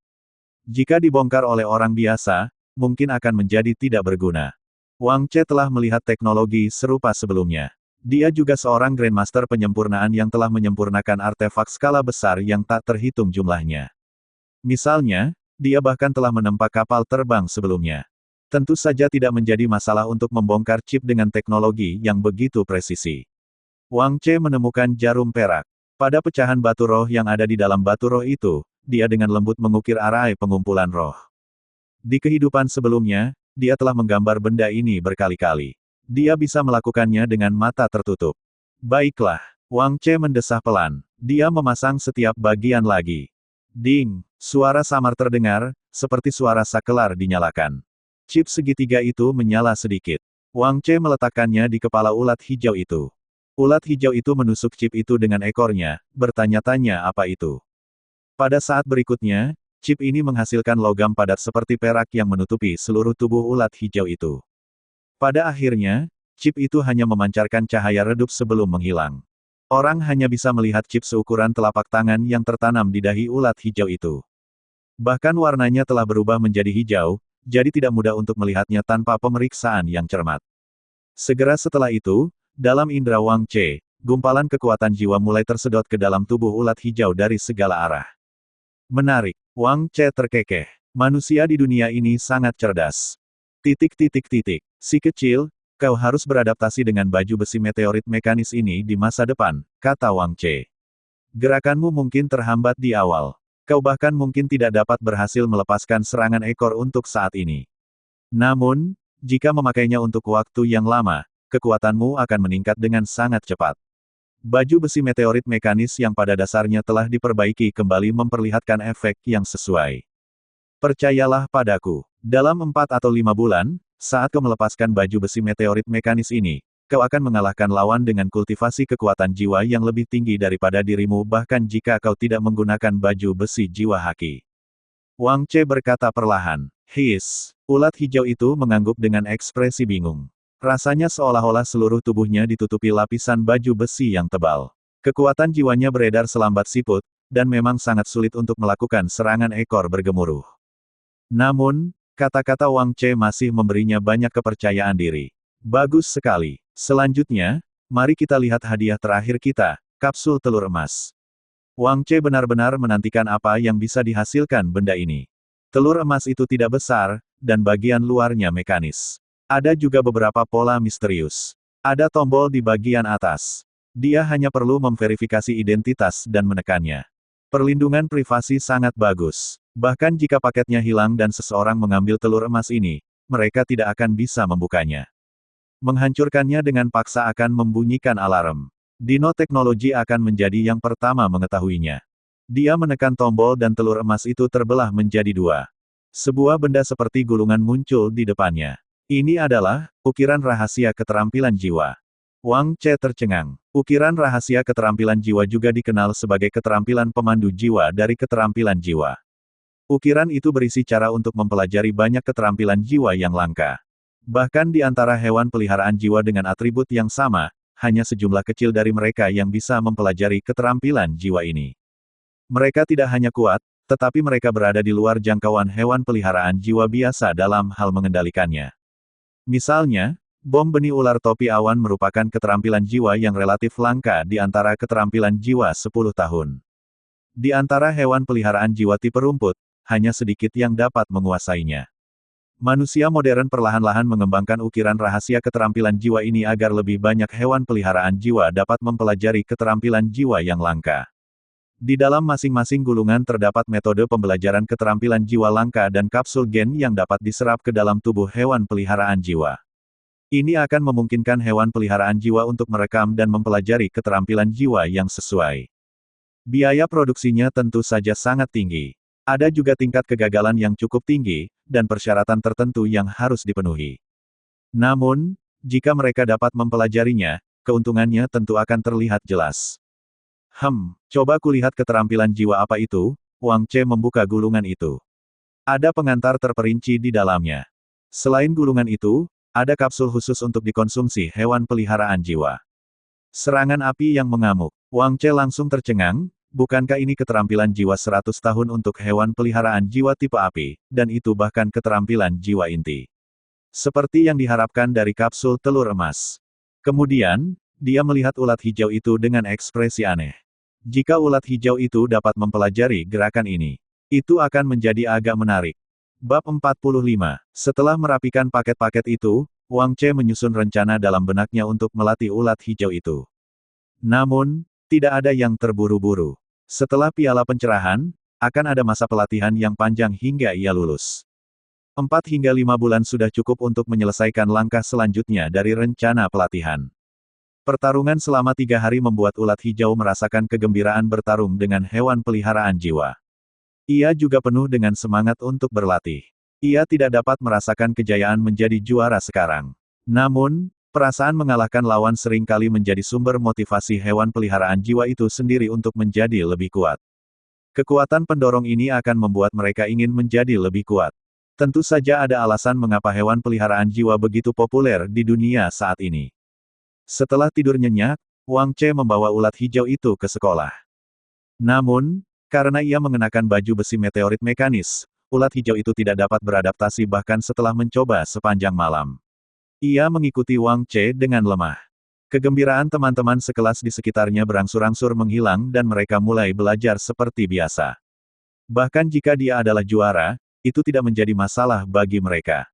Jika dibongkar oleh orang biasa, mungkin akan menjadi tidak berguna. Wang Che telah melihat teknologi serupa sebelumnya. Dia juga seorang Grandmaster penyempurnaan yang telah menyempurnakan artefak skala besar yang tak terhitung jumlahnya. Misalnya, dia bahkan telah menempa kapal terbang sebelumnya. Tentu saja tidak menjadi masalah untuk membongkar chip dengan teknologi yang begitu presisi. Wang Che menemukan jarum perak. Pada pecahan batu roh yang ada di dalam batu roh itu, dia dengan lembut mengukir arai pengumpulan roh. Di kehidupan sebelumnya, dia telah menggambar benda ini berkali-kali. Dia bisa melakukannya dengan mata tertutup. Baiklah, Wang Che mendesah pelan. Dia memasang setiap bagian lagi. Ding, suara samar terdengar, seperti suara sakelar dinyalakan. Chip segitiga itu menyala sedikit. Wang Che meletakkannya di kepala ulat hijau itu. Ulat hijau itu menusuk chip itu dengan ekornya, bertanya-tanya apa itu. Pada saat berikutnya, chip ini menghasilkan logam padat seperti perak yang menutupi seluruh tubuh ulat hijau itu. Pada akhirnya, chip itu hanya memancarkan cahaya redup sebelum menghilang. Orang hanya bisa melihat chip seukuran telapak tangan yang tertanam di dahi ulat hijau itu. Bahkan warnanya telah berubah menjadi hijau, jadi tidak mudah untuk melihatnya tanpa pemeriksaan yang cermat. Segera setelah itu, dalam indera Wang Che, gumpalan kekuatan jiwa mulai tersedot ke dalam tubuh ulat hijau dari segala arah. Menarik, Wang Che terkekeh. Manusia di dunia ini sangat cerdas. Si kecil, kau harus beradaptasi dengan baju besi meteorit mekanis ini di masa depan, kata Wang Che. Gerakanmu mungkin terhambat di awal. Kau bahkan mungkin tidak dapat berhasil melepaskan serangan ekor untuk saat ini. Namun, jika memakainya untuk waktu yang lama, kekuatanmu akan meningkat dengan sangat cepat. Baju besi meteorit mekanis yang pada dasarnya telah diperbaiki kembali memperlihatkan efek yang sesuai. Percayalah padaku, dalam 4 atau 5 bulan, saat kau melepaskan baju besi meteorit mekanis ini, kau akan mengalahkan lawan dengan kultivasi kekuatan jiwa yang lebih tinggi daripada dirimu bahkan jika kau tidak menggunakan baju besi jiwa haki. Wang Che berkata perlahan. Ulat hijau itu mengangguk dengan ekspresi bingung. Rasanya seolah-olah seluruh tubuhnya ditutupi lapisan baju besi yang tebal. Kekuatan jiwanya beredar selambat siput, dan memang sangat sulit untuk melakukan serangan ekor bergemuruh. Namun, kata-kata Wang Che masih memberinya banyak kepercayaan diri. Bagus sekali. Selanjutnya, mari kita lihat hadiah terakhir kita, kapsul telur emas. Wang Che benar-benar menantikan apa yang bisa dihasilkan benda ini. Telur emas itu tidak besar, dan bagian luarnya mekanis. Ada juga beberapa pola misterius. Ada tombol di bagian atas. Dia hanya perlu memverifikasi identitas dan menekannya. Perlindungan privasi sangat bagus. Bahkan jika paketnya hilang dan seseorang mengambil telur emas ini, mereka tidak akan bisa membukanya. Menghancurkannya dengan paksa akan membunyikan alarm. Dino Teknologi akan menjadi yang pertama mengetahuinya. Dia menekan tombol dan telur emas itu terbelah menjadi 2. Sebuah benda seperti gulungan muncul di depannya. Ini adalah ukiran rahasia keterampilan jiwa. Wang Che tercengang. Ukiran rahasia keterampilan jiwa juga dikenal sebagai keterampilan pemandu jiwa dari keterampilan jiwa. Ukiran itu berisi cara untuk mempelajari banyak keterampilan jiwa yang langka. Bahkan di antara hewan peliharaan jiwa dengan atribut yang sama, hanya sejumlah kecil dari mereka yang bisa mempelajari keterampilan jiwa ini. Mereka tidak hanya kuat, tetapi mereka berada di luar jangkauan hewan peliharaan jiwa biasa dalam hal mengendalikannya. Misalnya, Bom benih ular topi awan merupakan keterampilan jiwa yang relatif langka di antara keterampilan jiwa 10 tahun. Di antara hewan peliharaan jiwa tipe rumput, hanya sedikit yang dapat menguasainya. Manusia modern perlahan-lahan mengembangkan ukiran rahasia keterampilan jiwa ini agar lebih banyak hewan peliharaan jiwa dapat mempelajari keterampilan jiwa yang langka. Di dalam masing-masing gulungan terdapat metode pembelajaran keterampilan jiwa langka dan kapsul gen yang dapat diserap ke dalam tubuh hewan peliharaan jiwa. Ini akan memungkinkan hewan peliharaan jiwa untuk merekam dan mempelajari keterampilan jiwa yang sesuai. Biaya produksinya tentu saja sangat tinggi. Ada juga tingkat kegagalan yang cukup tinggi, dan persyaratan tertentu yang harus dipenuhi. Namun, jika mereka dapat mempelajarinya, keuntungannya tentu akan terlihat jelas. Coba kulihat keterampilan jiwa apa itu. Wang Che membuka gulungan itu. Ada pengantar terperinci di dalamnya. Selain gulungan itu, ada kapsul khusus untuk dikonsumsi hewan peliharaan jiwa. Serangan api yang mengamuk. Wang Che langsung tercengang, bukankah ini keterampilan jiwa 100 tahun untuk hewan peliharaan jiwa tipe api, dan itu bahkan keterampilan jiwa inti. Seperti yang diharapkan dari kapsul telur emas. Kemudian, dia melihat ulat hijau itu dengan ekspresi aneh. Jika ulat hijau itu dapat mempelajari gerakan ini, itu akan menjadi agak menarik. Bab 45. Setelah merapikan paket-paket itu, Wang Che menyusun rencana dalam benaknya untuk melatih ulat hijau itu. Namun, tidak ada yang terburu-buru. Setelah piala pencerahan, akan ada masa pelatihan yang panjang hingga ia lulus. 4 hingga 5 bulan sudah cukup untuk menyelesaikan langkah selanjutnya dari rencana pelatihan. Pertarungan selama 3 hari membuat ulat hijau merasakan kegembiraan bertarung dengan hewan peliharaan jiwa. Ia juga penuh dengan semangat untuk berlatih. Ia tidak dapat merasakan kejayaan menjadi juara sekarang. Namun, perasaan mengalahkan lawan sering kali menjadi sumber motivasi hewan peliharaan jiwa itu sendiri untuk menjadi lebih kuat. Kekuatan pendorong ini akan membuat mereka ingin menjadi lebih kuat. Tentu saja ada alasan mengapa hewan peliharaan jiwa begitu populer di dunia saat ini. Setelah tidur nyenyak, Wang Che membawa ulat hijau itu ke sekolah. Namun, karena ia mengenakan baju besi meteorit mekanis, ulat hijau itu tidak dapat beradaptasi bahkan setelah mencoba sepanjang malam. Ia mengikuti Wang Che dengan lemah. Kegembiraan teman-teman sekelas di sekitarnya berangsur-angsur menghilang dan mereka mulai belajar seperti biasa. Bahkan jika dia adalah juara, itu tidak menjadi masalah bagi mereka.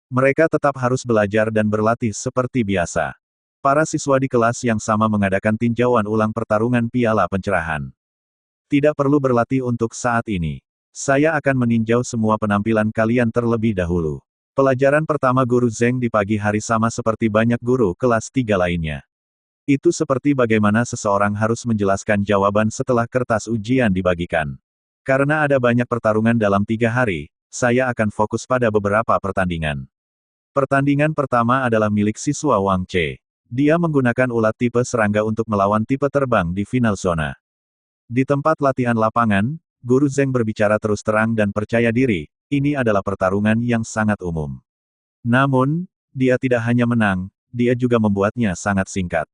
Mereka tetap harus belajar dan berlatih seperti biasa. Para siswa di kelas yang sama mengadakan tinjauan ulang pertarungan piala pencerahan. Tidak perlu berlatih untuk saat ini. Saya akan meninjau semua penampilan kalian terlebih dahulu. Pelajaran pertama Guru Zeng di pagi hari sama seperti banyak guru kelas 3 lainnya. Itu seperti bagaimana seseorang harus menjelaskan jawaban setelah kertas ujian dibagikan. Karena ada banyak pertarungan dalam 3 hari, saya akan fokus pada beberapa pertandingan. Pertandingan pertama adalah milik siswa Wang Che. Dia menggunakan ulat tipe serangga untuk melawan tipe terbang di final zona. Di tempat latihan lapangan, Guru Zeng berbicara terus terang dan percaya diri, ini adalah pertarungan yang sangat umum. Namun, dia tidak hanya menang, dia juga membuatnya sangat singkat.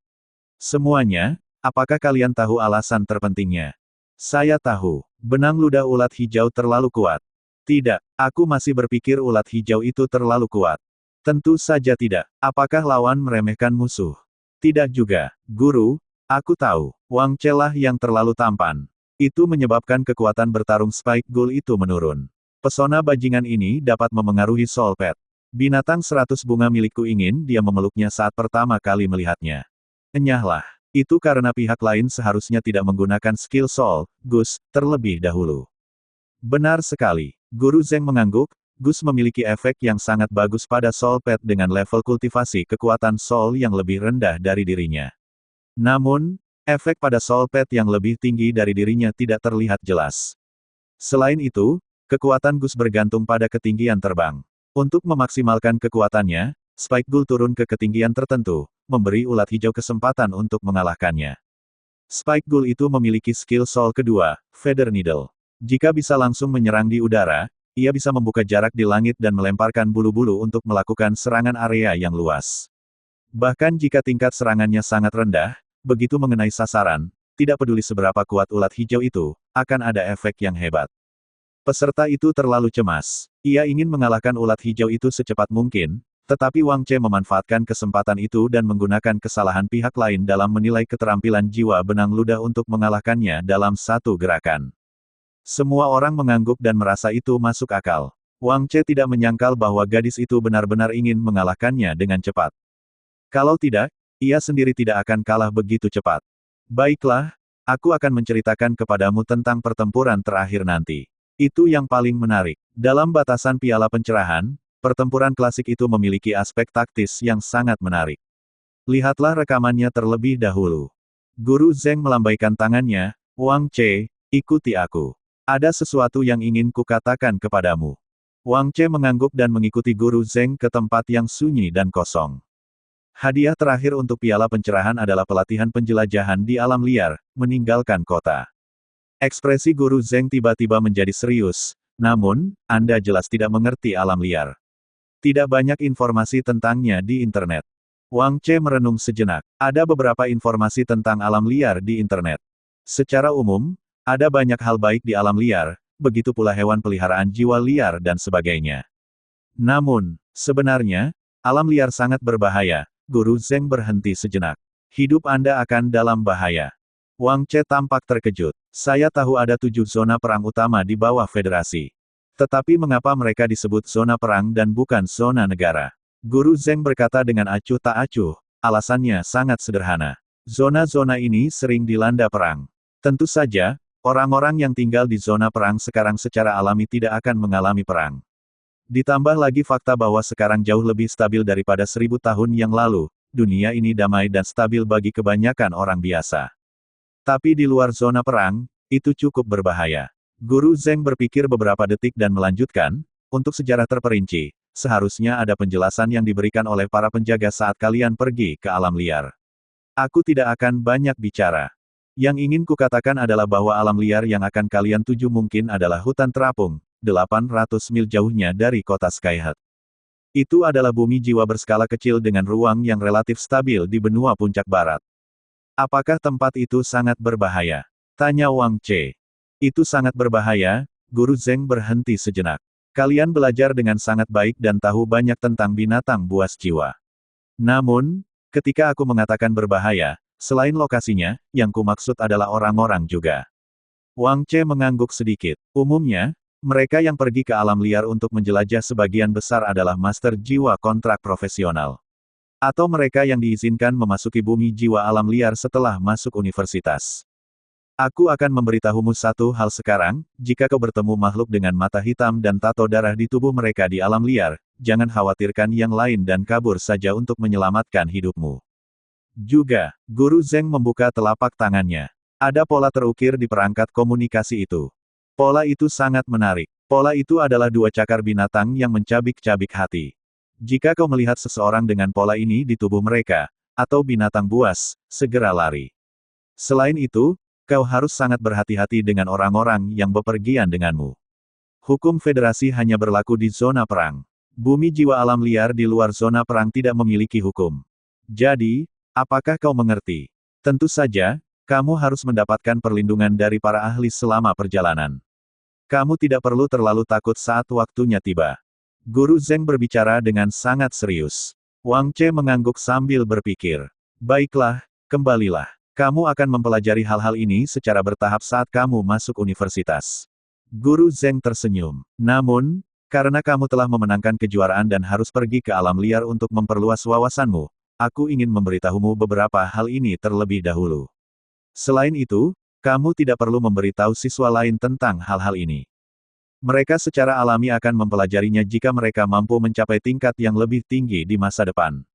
Semuanya, apakah kalian tahu alasan terpentingnya? Saya tahu, benang ludah ulat hijau terlalu kuat. Tidak, aku masih berpikir ulat hijau itu terlalu kuat. Tentu saja tidak. Apakah lawan meremehkan musuh? Tidak juga, Guru, aku tahu, Wang Che lah yang terlalu tampan. Itu menyebabkan kekuatan bertarung Spike Ghoul itu menurun. Pesona bajingan ini dapat memengaruhi Soul Pet. Binatang 100 bunga milikku ingin dia memeluknya saat pertama kali melihatnya. Enyahlah. Itu karena pihak lain seharusnya tidak menggunakan skill Soul, Gus, terlebih dahulu. Benar sekali. Guru Zeng mengangguk, Gus memiliki efek yang sangat bagus pada Soul Pet dengan level kultivasi kekuatan Soul yang lebih rendah dari dirinya. Namun, efek pada Soul Pet yang lebih tinggi dari dirinya tidak terlihat jelas. Selain itu, kekuatan Gus bergantung pada ketinggian terbang. Untuk memaksimalkan kekuatannya, Spike Ghoul turun ke ketinggian tertentu, memberi ulat hijau kesempatan untuk mengalahkannya. Spike Ghoul itu memiliki skill Soul kedua, Feather Needle. Jika bisa langsung menyerang di udara, ia bisa membuka jarak di langit dan melemparkan bulu-bulu untuk melakukan serangan area yang luas. Bahkan jika tingkat serangannya sangat rendah, begitu mengenai sasaran, tidak peduli seberapa kuat ulat hijau itu, akan ada efek yang hebat. Peserta itu terlalu cemas. Ia ingin mengalahkan ulat hijau itu secepat mungkin, Tetapi Wang Che memanfaatkan kesempatan itu dan menggunakan kesalahan pihak lain dalam menilai keterampilan jiwa benang ludah untuk mengalahkannya dalam satu gerakan. Semua orang mengangguk dan merasa itu masuk akal. Wang Che tidak menyangkal bahwa gadis itu benar-benar ingin mengalahkannya dengan cepat. Kalau tidak, ia sendiri tidak akan kalah begitu cepat. Baiklah, aku akan menceritakan kepadamu tentang pertempuran terakhir nanti. Itu yang paling menarik. Dalam batasan piala pencerahan, pertempuran klasik itu memiliki aspek taktis yang sangat menarik. Lihatlah rekamannya terlebih dahulu. Guru Zeng melambaikan tangannya, Wang Che, ikuti aku. Ada sesuatu yang ingin kukatakan kepadamu. Wang Che mengangguk dan mengikuti Guru Zeng ke tempat yang sunyi dan kosong. Hadiah terakhir untuk piala pencerahan adalah pelatihan penjelajahan di alam liar, meninggalkan kota. Ekspresi Guru Zeng tiba-tiba menjadi serius, namun, Anda jelas tidak mengerti alam liar. Tidak banyak informasi tentangnya di internet. Wang Che merenung sejenak. Ada beberapa informasi tentang alam liar di internet. Secara umum, ada banyak hal baik di alam liar, begitu pula hewan peliharaan jiwa liar dan sebagainya. Namun, sebenarnya, alam liar sangat berbahaya. Guru Zeng berhenti sejenak. Hidup Anda akan dalam bahaya. Wang Che tampak terkejut. Saya tahu ada 7 zona perang utama di bawah federasi. Tetapi mengapa mereka disebut zona perang dan bukan zona negara? Guru Zeng berkata dengan acuh tak acuh, alasannya sangat sederhana. Zona-zona ini sering dilanda perang. Tentu saja, orang-orang yang tinggal di zona perang sekarang secara alami tidak akan mengalami perang. Ditambah lagi fakta bahwa sekarang jauh lebih stabil daripada 1000 tahun yang lalu, dunia ini damai dan stabil bagi kebanyakan orang biasa. Tapi di luar zona perang, itu cukup berbahaya. Guru Zeng berpikir beberapa detik dan melanjutkan, untuk sejarah terperinci, seharusnya ada penjelasan yang diberikan oleh para penjaga saat kalian pergi ke alam liar. Aku tidak akan banyak bicara. Yang ingin kukatakan adalah bahwa alam liar yang akan kalian tuju mungkin adalah hutan terapung, 800 mil jauhnya dari kota Skyhead. Itu adalah bumi jiwa berskala kecil dengan ruang yang relatif stabil di benua puncak barat. Apakah tempat itu sangat berbahaya? Tanya Wang Che. Itu sangat berbahaya, Guru Zeng berhenti sejenak. Kalian belajar dengan sangat baik dan tahu banyak tentang binatang buas jiwa. Namun, ketika aku mengatakan berbahaya, selain lokasinya, yang kumaksud adalah orang-orang juga. Wang Che mengangguk sedikit. Umumnya, mereka yang pergi ke alam liar untuk menjelajah sebagian besar adalah master jiwa kontrak profesional. Atau mereka yang diizinkan memasuki bumi jiwa alam liar setelah masuk universitas. Aku akan memberitahumu satu hal sekarang, jika kau bertemu makhluk dengan mata hitam dan tato darah di tubuh mereka di alam liar, jangan khawatirkan yang lain dan kabur saja untuk menyelamatkan hidupmu. Juga, Guru Zeng membuka telapak tangannya. Ada pola terukir di perangkat komunikasi itu. Pola itu sangat menarik. Pola itu adalah 2 cakar binatang yang mencabik-cabik hati. Jika kau melihat seseorang dengan pola ini di tubuh mereka, atau binatang buas, segera lari. Selain itu, kau harus sangat berhati-hati dengan orang-orang yang bepergian denganmu. Hukum federasi hanya berlaku di zona perang. Bumi jiwa alam liar di luar zona perang tidak memiliki hukum. Jadi, apakah kau mengerti? Tentu saja, kamu harus mendapatkan perlindungan dari para ahli selama perjalanan. Kamu tidak perlu terlalu takut saat waktunya tiba. Guru Zeng berbicara dengan sangat serius. Wang Che mengangguk sambil berpikir. Baiklah, kembalilah. Kamu akan mempelajari hal-hal ini secara bertahap saat kamu masuk universitas. Guru Zeng tersenyum. Namun, karena kamu telah memenangkan kejuaraan dan harus pergi ke alam liar untuk memperluas wawasanmu, aku ingin memberitahumu beberapa hal ini terlebih dahulu. Selain itu, kamu tidak perlu memberitahu siswa lain tentang hal-hal ini. Mereka secara alami akan mempelajarinya jika mereka mampu mencapai tingkat yang lebih tinggi di masa depan.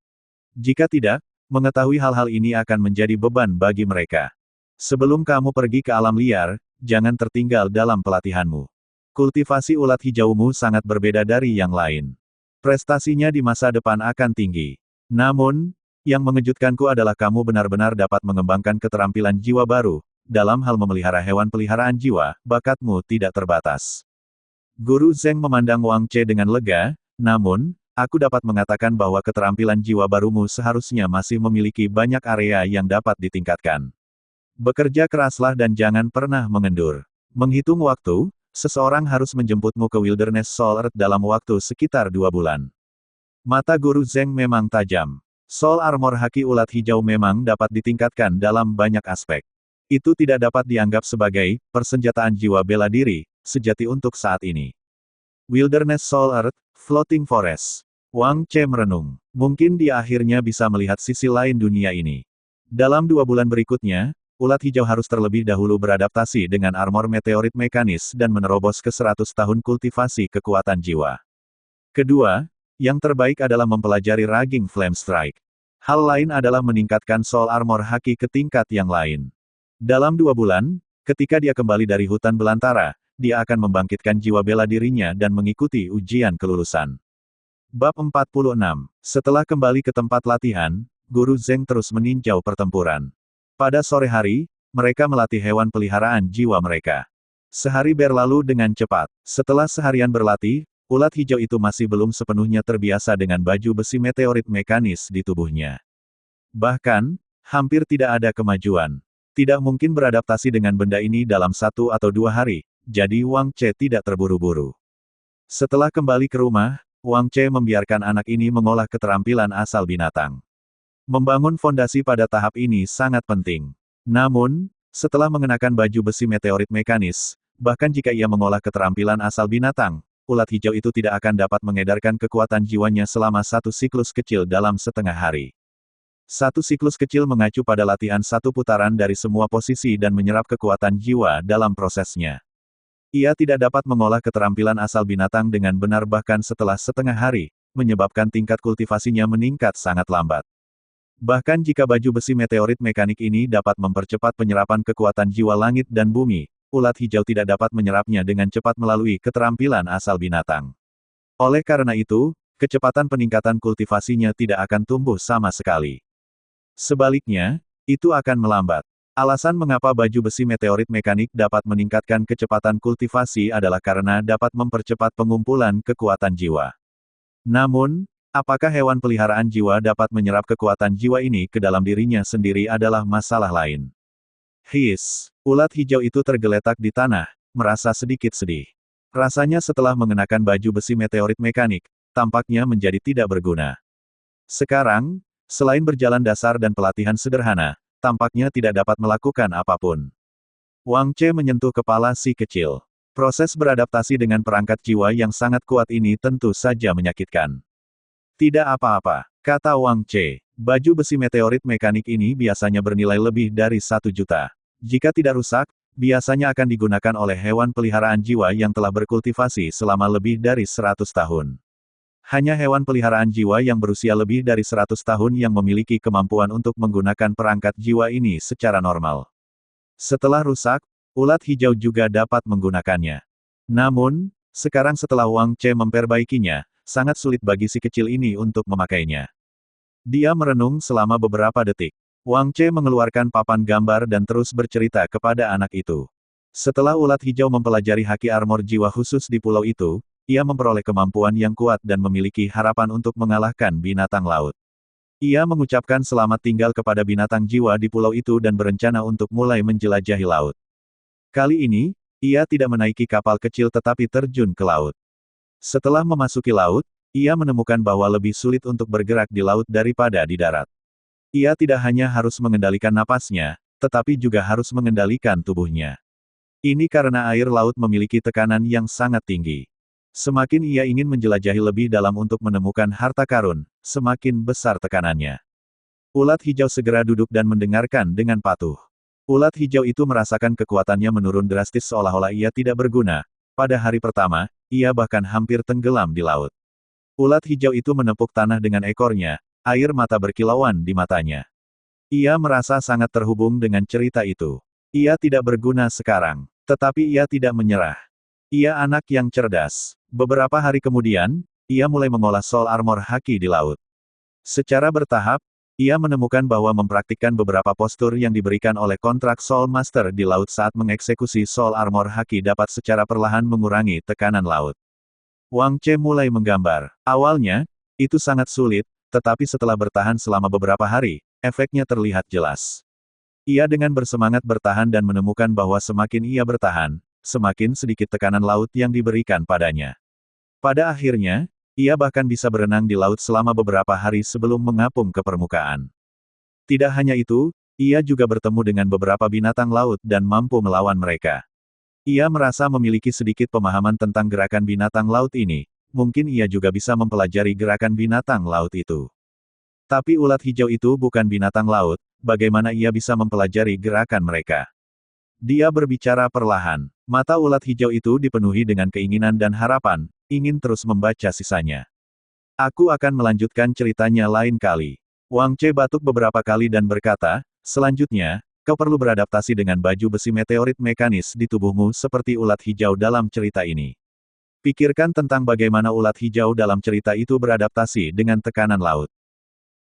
Jika tidak, mengetahui hal-hal ini akan menjadi beban bagi mereka. Sebelum kamu pergi ke alam liar, jangan tertinggal dalam pelatihanmu. Kultivasi ulat hijaumu sangat berbeda dari yang lain. Prestasinya di masa depan akan tinggi. Namun, yang mengejutkanku adalah kamu benar-benar dapat mengembangkan keterampilan jiwa baru. Dalam hal memelihara hewan peliharaan jiwa, bakatmu tidak terbatas. Guru Zeng memandang Wang Che dengan lega, namun, aku dapat mengatakan bahwa keterampilan jiwa barumu seharusnya masih memiliki banyak area yang dapat ditingkatkan. Bekerja keraslah dan jangan pernah mengendur. Menghitung waktu, seseorang harus menjemputmu ke Wilderness Soul Earth dalam waktu sekitar 2 bulan. Mata Guru Zheng memang tajam. Soul Armor Haki Ulat Hijau memang dapat ditingkatkan dalam banyak aspek. Itu tidak dapat dianggap sebagai persenjataan jiwa bela diri sejati untuk saat ini. Wilderness Soul Earth, Floating Forest. Wang Che merenung. Mungkin dia akhirnya bisa melihat sisi lain dunia ini. Dalam 2 bulan berikutnya, Ulat Hijau harus terlebih dahulu beradaptasi dengan armor meteorit mekanis dan menerobos ke 100 tahun kultivasi kekuatan jiwa. Kedua, yang terbaik adalah mempelajari Raging Flame Strike. Hal lain adalah meningkatkan Soul Armor Haki ke tingkat yang lain. Dalam 2 bulan, ketika dia kembali dari hutan belantara, dia akan membangkitkan jiwa bela dirinya dan mengikuti ujian kelulusan. Bab 46. Setelah kembali ke tempat latihan, Guru Zheng terus meninjau pertempuran. Pada sore hari, mereka melatih hewan peliharaan jiwa mereka. Sehari berlalu dengan cepat. Setelah seharian berlatih, ulat hijau itu masih belum sepenuhnya terbiasa dengan baju besi meteorit mekanis di tubuhnya. Bahkan, hampir tidak ada kemajuan. Tidak mungkin beradaptasi dengan benda ini dalam 1 atau 2 hari, jadi Wang Che tidak terburu-buru. Setelah kembali ke rumah, Wang Che membiarkan anak ini mengolah keterampilan asal binatang. Membangun fondasi pada tahap ini sangat penting. Namun, setelah mengenakan baju besi meteorit mekanis, bahkan jika ia mengolah keterampilan asal binatang, ulat hijau itu tidak akan dapat mengedarkan kekuatan jiwanya selama 1 siklus kecil dalam setengah hari. 1 siklus kecil mengacu pada latihan 1 putaran dari semua posisi dan menyerap kekuatan jiwa dalam prosesnya. Ia tidak dapat mengolah keterampilan asal binatang dengan benar bahkan setelah setengah hari, menyebabkan tingkat kultivasinya meningkat sangat lambat. Bahkan jika baju besi meteorit mekanik ini dapat mempercepat penyerapan kekuatan jiwa langit dan bumi, ulat hijau tidak dapat menyerapnya dengan cepat melalui keterampilan asal binatang. Oleh karena itu, kecepatan peningkatan kultivasinya tidak akan tumbuh sama sekali. Sebaliknya, itu akan melambat. Alasan mengapa baju besi meteorit mekanik dapat meningkatkan kecepatan kultivasi adalah karena dapat mempercepat pengumpulan kekuatan jiwa. Namun, apakah hewan peliharaan jiwa dapat menyerap kekuatan jiwa ini ke dalam dirinya sendiri adalah masalah lain. His, ulat hijau itu tergeletak di tanah, merasa sedikit sedih. Rasanya setelah mengenakan baju besi meteorit mekanik, tampaknya menjadi tidak berguna. Sekarang, selain berjalan dasar dan pelatihan sederhana, tampaknya tidak dapat melakukan apapun. Wang Che menyentuh kepala si kecil. Proses beradaptasi dengan perangkat jiwa yang sangat kuat ini tentu saja menyakitkan. Tidak apa-apa, kata Wang Che. Baju besi meteorit mekanik ini biasanya bernilai lebih dari 1 juta. Jika tidak rusak, biasanya akan digunakan oleh hewan peliharaan jiwa yang telah berkultivasi selama lebih dari 100 tahun. Hanya hewan peliharaan jiwa yang berusia lebih dari 100 tahun yang memiliki kemampuan untuk menggunakan perangkat jiwa ini secara normal. Setelah rusak, ulat hijau juga dapat menggunakannya. Namun, sekarang setelah Wang Che memperbaikinya, sangat sulit bagi si kecil ini untuk memakainya. Dia merenung selama beberapa detik. Wang Che mengeluarkan papan gambar dan terus bercerita kepada anak itu. Setelah ulat hijau mempelajari haki armor jiwa khusus di pulau itu, ia memperoleh kemampuan yang kuat dan memiliki harapan untuk mengalahkan binatang laut. Ia mengucapkan selamat tinggal kepada binatang jiwa di pulau itu dan berencana untuk mulai menjelajahi laut. Kali ini, ia tidak menaiki kapal kecil tetapi terjun ke laut. Setelah memasuki laut, ia menemukan bahwa lebih sulit untuk bergerak di laut daripada di darat. Ia tidak hanya harus mengendalikan napasnya, tetapi juga harus mengendalikan tubuhnya. Ini karena air laut memiliki tekanan yang sangat tinggi. Semakin ia ingin menjelajahi lebih dalam untuk menemukan harta karun, semakin besar tekanannya. Ulat hijau segera duduk dan mendengarkan dengan patuh. Ulat hijau itu merasakan kekuatannya menurun drastis seolah-olah ia tidak berguna. Pada hari pertama, ia bahkan hampir tenggelam di laut. Ulat hijau itu menepuk tanah dengan ekornya, air mata berkilauan di matanya. Ia merasa sangat terhubung dengan cerita itu. Ia tidak berguna sekarang, tetapi ia tidak menyerah. Ia anak yang cerdas. Beberapa hari kemudian, ia mulai mengolah soul armor haki di laut. Secara bertahap, ia menemukan bahwa mempraktikkan beberapa postur yang diberikan oleh kontrak Soul Master di laut saat mengeksekusi soul armor haki dapat secara perlahan mengurangi tekanan laut. Wang Che mulai menggambar. Awalnya, itu sangat sulit, tetapi setelah bertahan selama beberapa hari, efeknya terlihat jelas. Ia dengan bersemangat bertahan dan menemukan bahwa semakin ia bertahan, semakin sedikit tekanan laut yang diberikan padanya. Pada akhirnya, Ia bahkan bisa berenang di laut selama beberapa hari sebelum mengapung ke permukaan. Tidak hanya itu, ia juga bertemu dengan beberapa binatang laut dan mampu melawan mereka. Ia merasa memiliki sedikit pemahaman tentang gerakan binatang laut ini, mungkin ia juga bisa mempelajari gerakan binatang laut itu. Tapi ulat hijau itu bukan binatang laut, bagaimana ia bisa mempelajari gerakan mereka? Dia berbicara perlahan. Mata ulat hijau itu dipenuhi dengan keinginan dan harapan, ingin terus membaca sisanya. Aku akan melanjutkan ceritanya lain kali. Wang Che batuk beberapa kali dan berkata, selanjutnya, kau perlu beradaptasi dengan baju besi meteorit mekanis di tubuhmu seperti ulat hijau dalam cerita ini. Pikirkan tentang bagaimana ulat hijau dalam cerita itu beradaptasi dengan tekanan laut.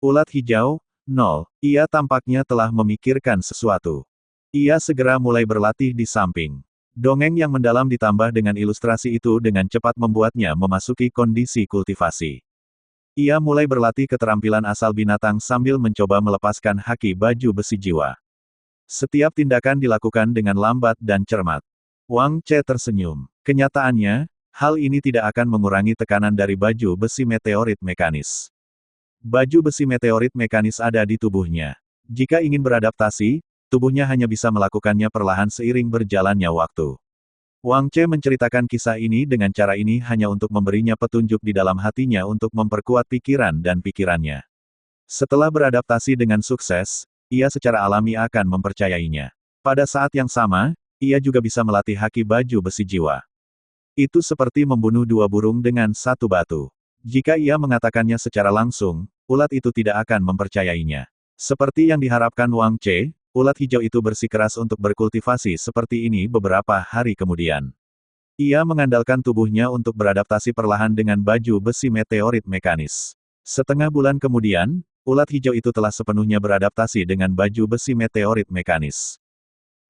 Ulat hijau, 0. Ia tampaknya telah memikirkan sesuatu. Ia segera mulai berlatih di samping. Dongeng yang mendalam ditambah dengan ilustrasi itu dengan cepat membuatnya memasuki kondisi kultivasi. Ia mulai berlatih keterampilan asal binatang sambil mencoba melepaskan haki baju besi jiwa. Setiap tindakan dilakukan dengan lambat dan cermat. Wang Che tersenyum. Kenyataannya, hal ini tidak akan mengurangi tekanan dari baju besi meteorit mekanis. Baju besi meteorit mekanis ada di tubuhnya. Jika ingin beradaptasi, tubuhnya hanya bisa melakukannya perlahan seiring berjalannya waktu. Wang Che menceritakan kisah ini dengan cara ini hanya untuk memberinya petunjuk di dalam hatinya untuk memperkuat pikiran dan pikirannya. Setelah beradaptasi dengan sukses, ia secara alami akan mempercayainya. Pada saat yang sama, ia juga bisa melatih haki baju besi jiwa. Itu seperti membunuh dua burung dengan satu batu. Jika ia mengatakannya secara langsung, ulat itu tidak akan mempercayainya. Seperti yang diharapkan Wang Che, ulat hijau itu bersikeras untuk berkultivasi seperti ini beberapa hari kemudian. Ia mengandalkan tubuhnya untuk beradaptasi perlahan dengan baju besi meteorit mekanis. Setengah bulan kemudian, ulat hijau itu telah sepenuhnya beradaptasi dengan baju besi meteorit mekanis.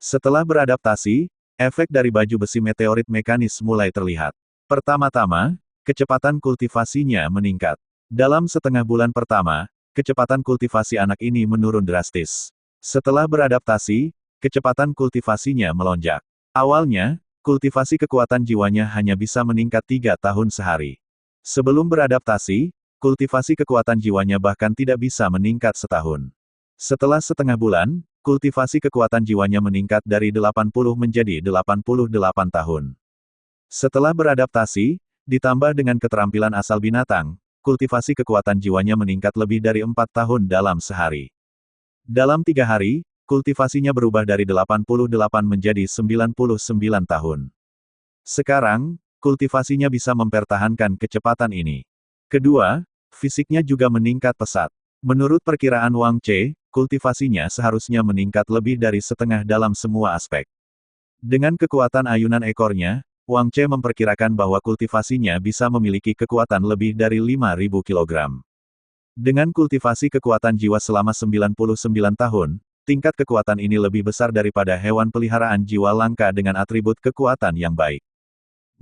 Setelah beradaptasi, efek dari baju besi meteorit mekanis mulai terlihat. Pertama-tama, kecepatan kultivasinya meningkat. Dalam setengah bulan pertama, kecepatan kultivasi anak ini menurun drastis. Setelah beradaptasi, kecepatan kultivasinya melonjak. Awalnya, kultivasi kekuatan jiwanya hanya bisa meningkat 3 tahun sehari. Sebelum beradaptasi, kultivasi kekuatan jiwanya bahkan tidak bisa meningkat setahun. Setelah setengah bulan, kultivasi kekuatan jiwanya meningkat dari 80 menjadi 88 tahun. Setelah beradaptasi, ditambah dengan keterampilan asal binatang, kultivasi kekuatan jiwanya meningkat lebih dari 4 tahun dalam sehari. Dalam 3 hari, kultivasinya berubah dari 88 menjadi 99 tahun. Sekarang, kultivasinya bisa mempertahankan kecepatan ini. Kedua, fisiknya juga meningkat pesat. Menurut perkiraan Wang Che, kultivasinya seharusnya meningkat lebih dari setengah dalam semua aspek. Dengan kekuatan ayunan ekornya, Wang Che memperkirakan bahwa kultivasinya bisa memiliki kekuatan lebih dari 5.000 kilogram. Dengan kultivasi kekuatan jiwa selama 99 tahun, tingkat kekuatan ini lebih besar daripada hewan peliharaan jiwa langka dengan atribut kekuatan yang baik.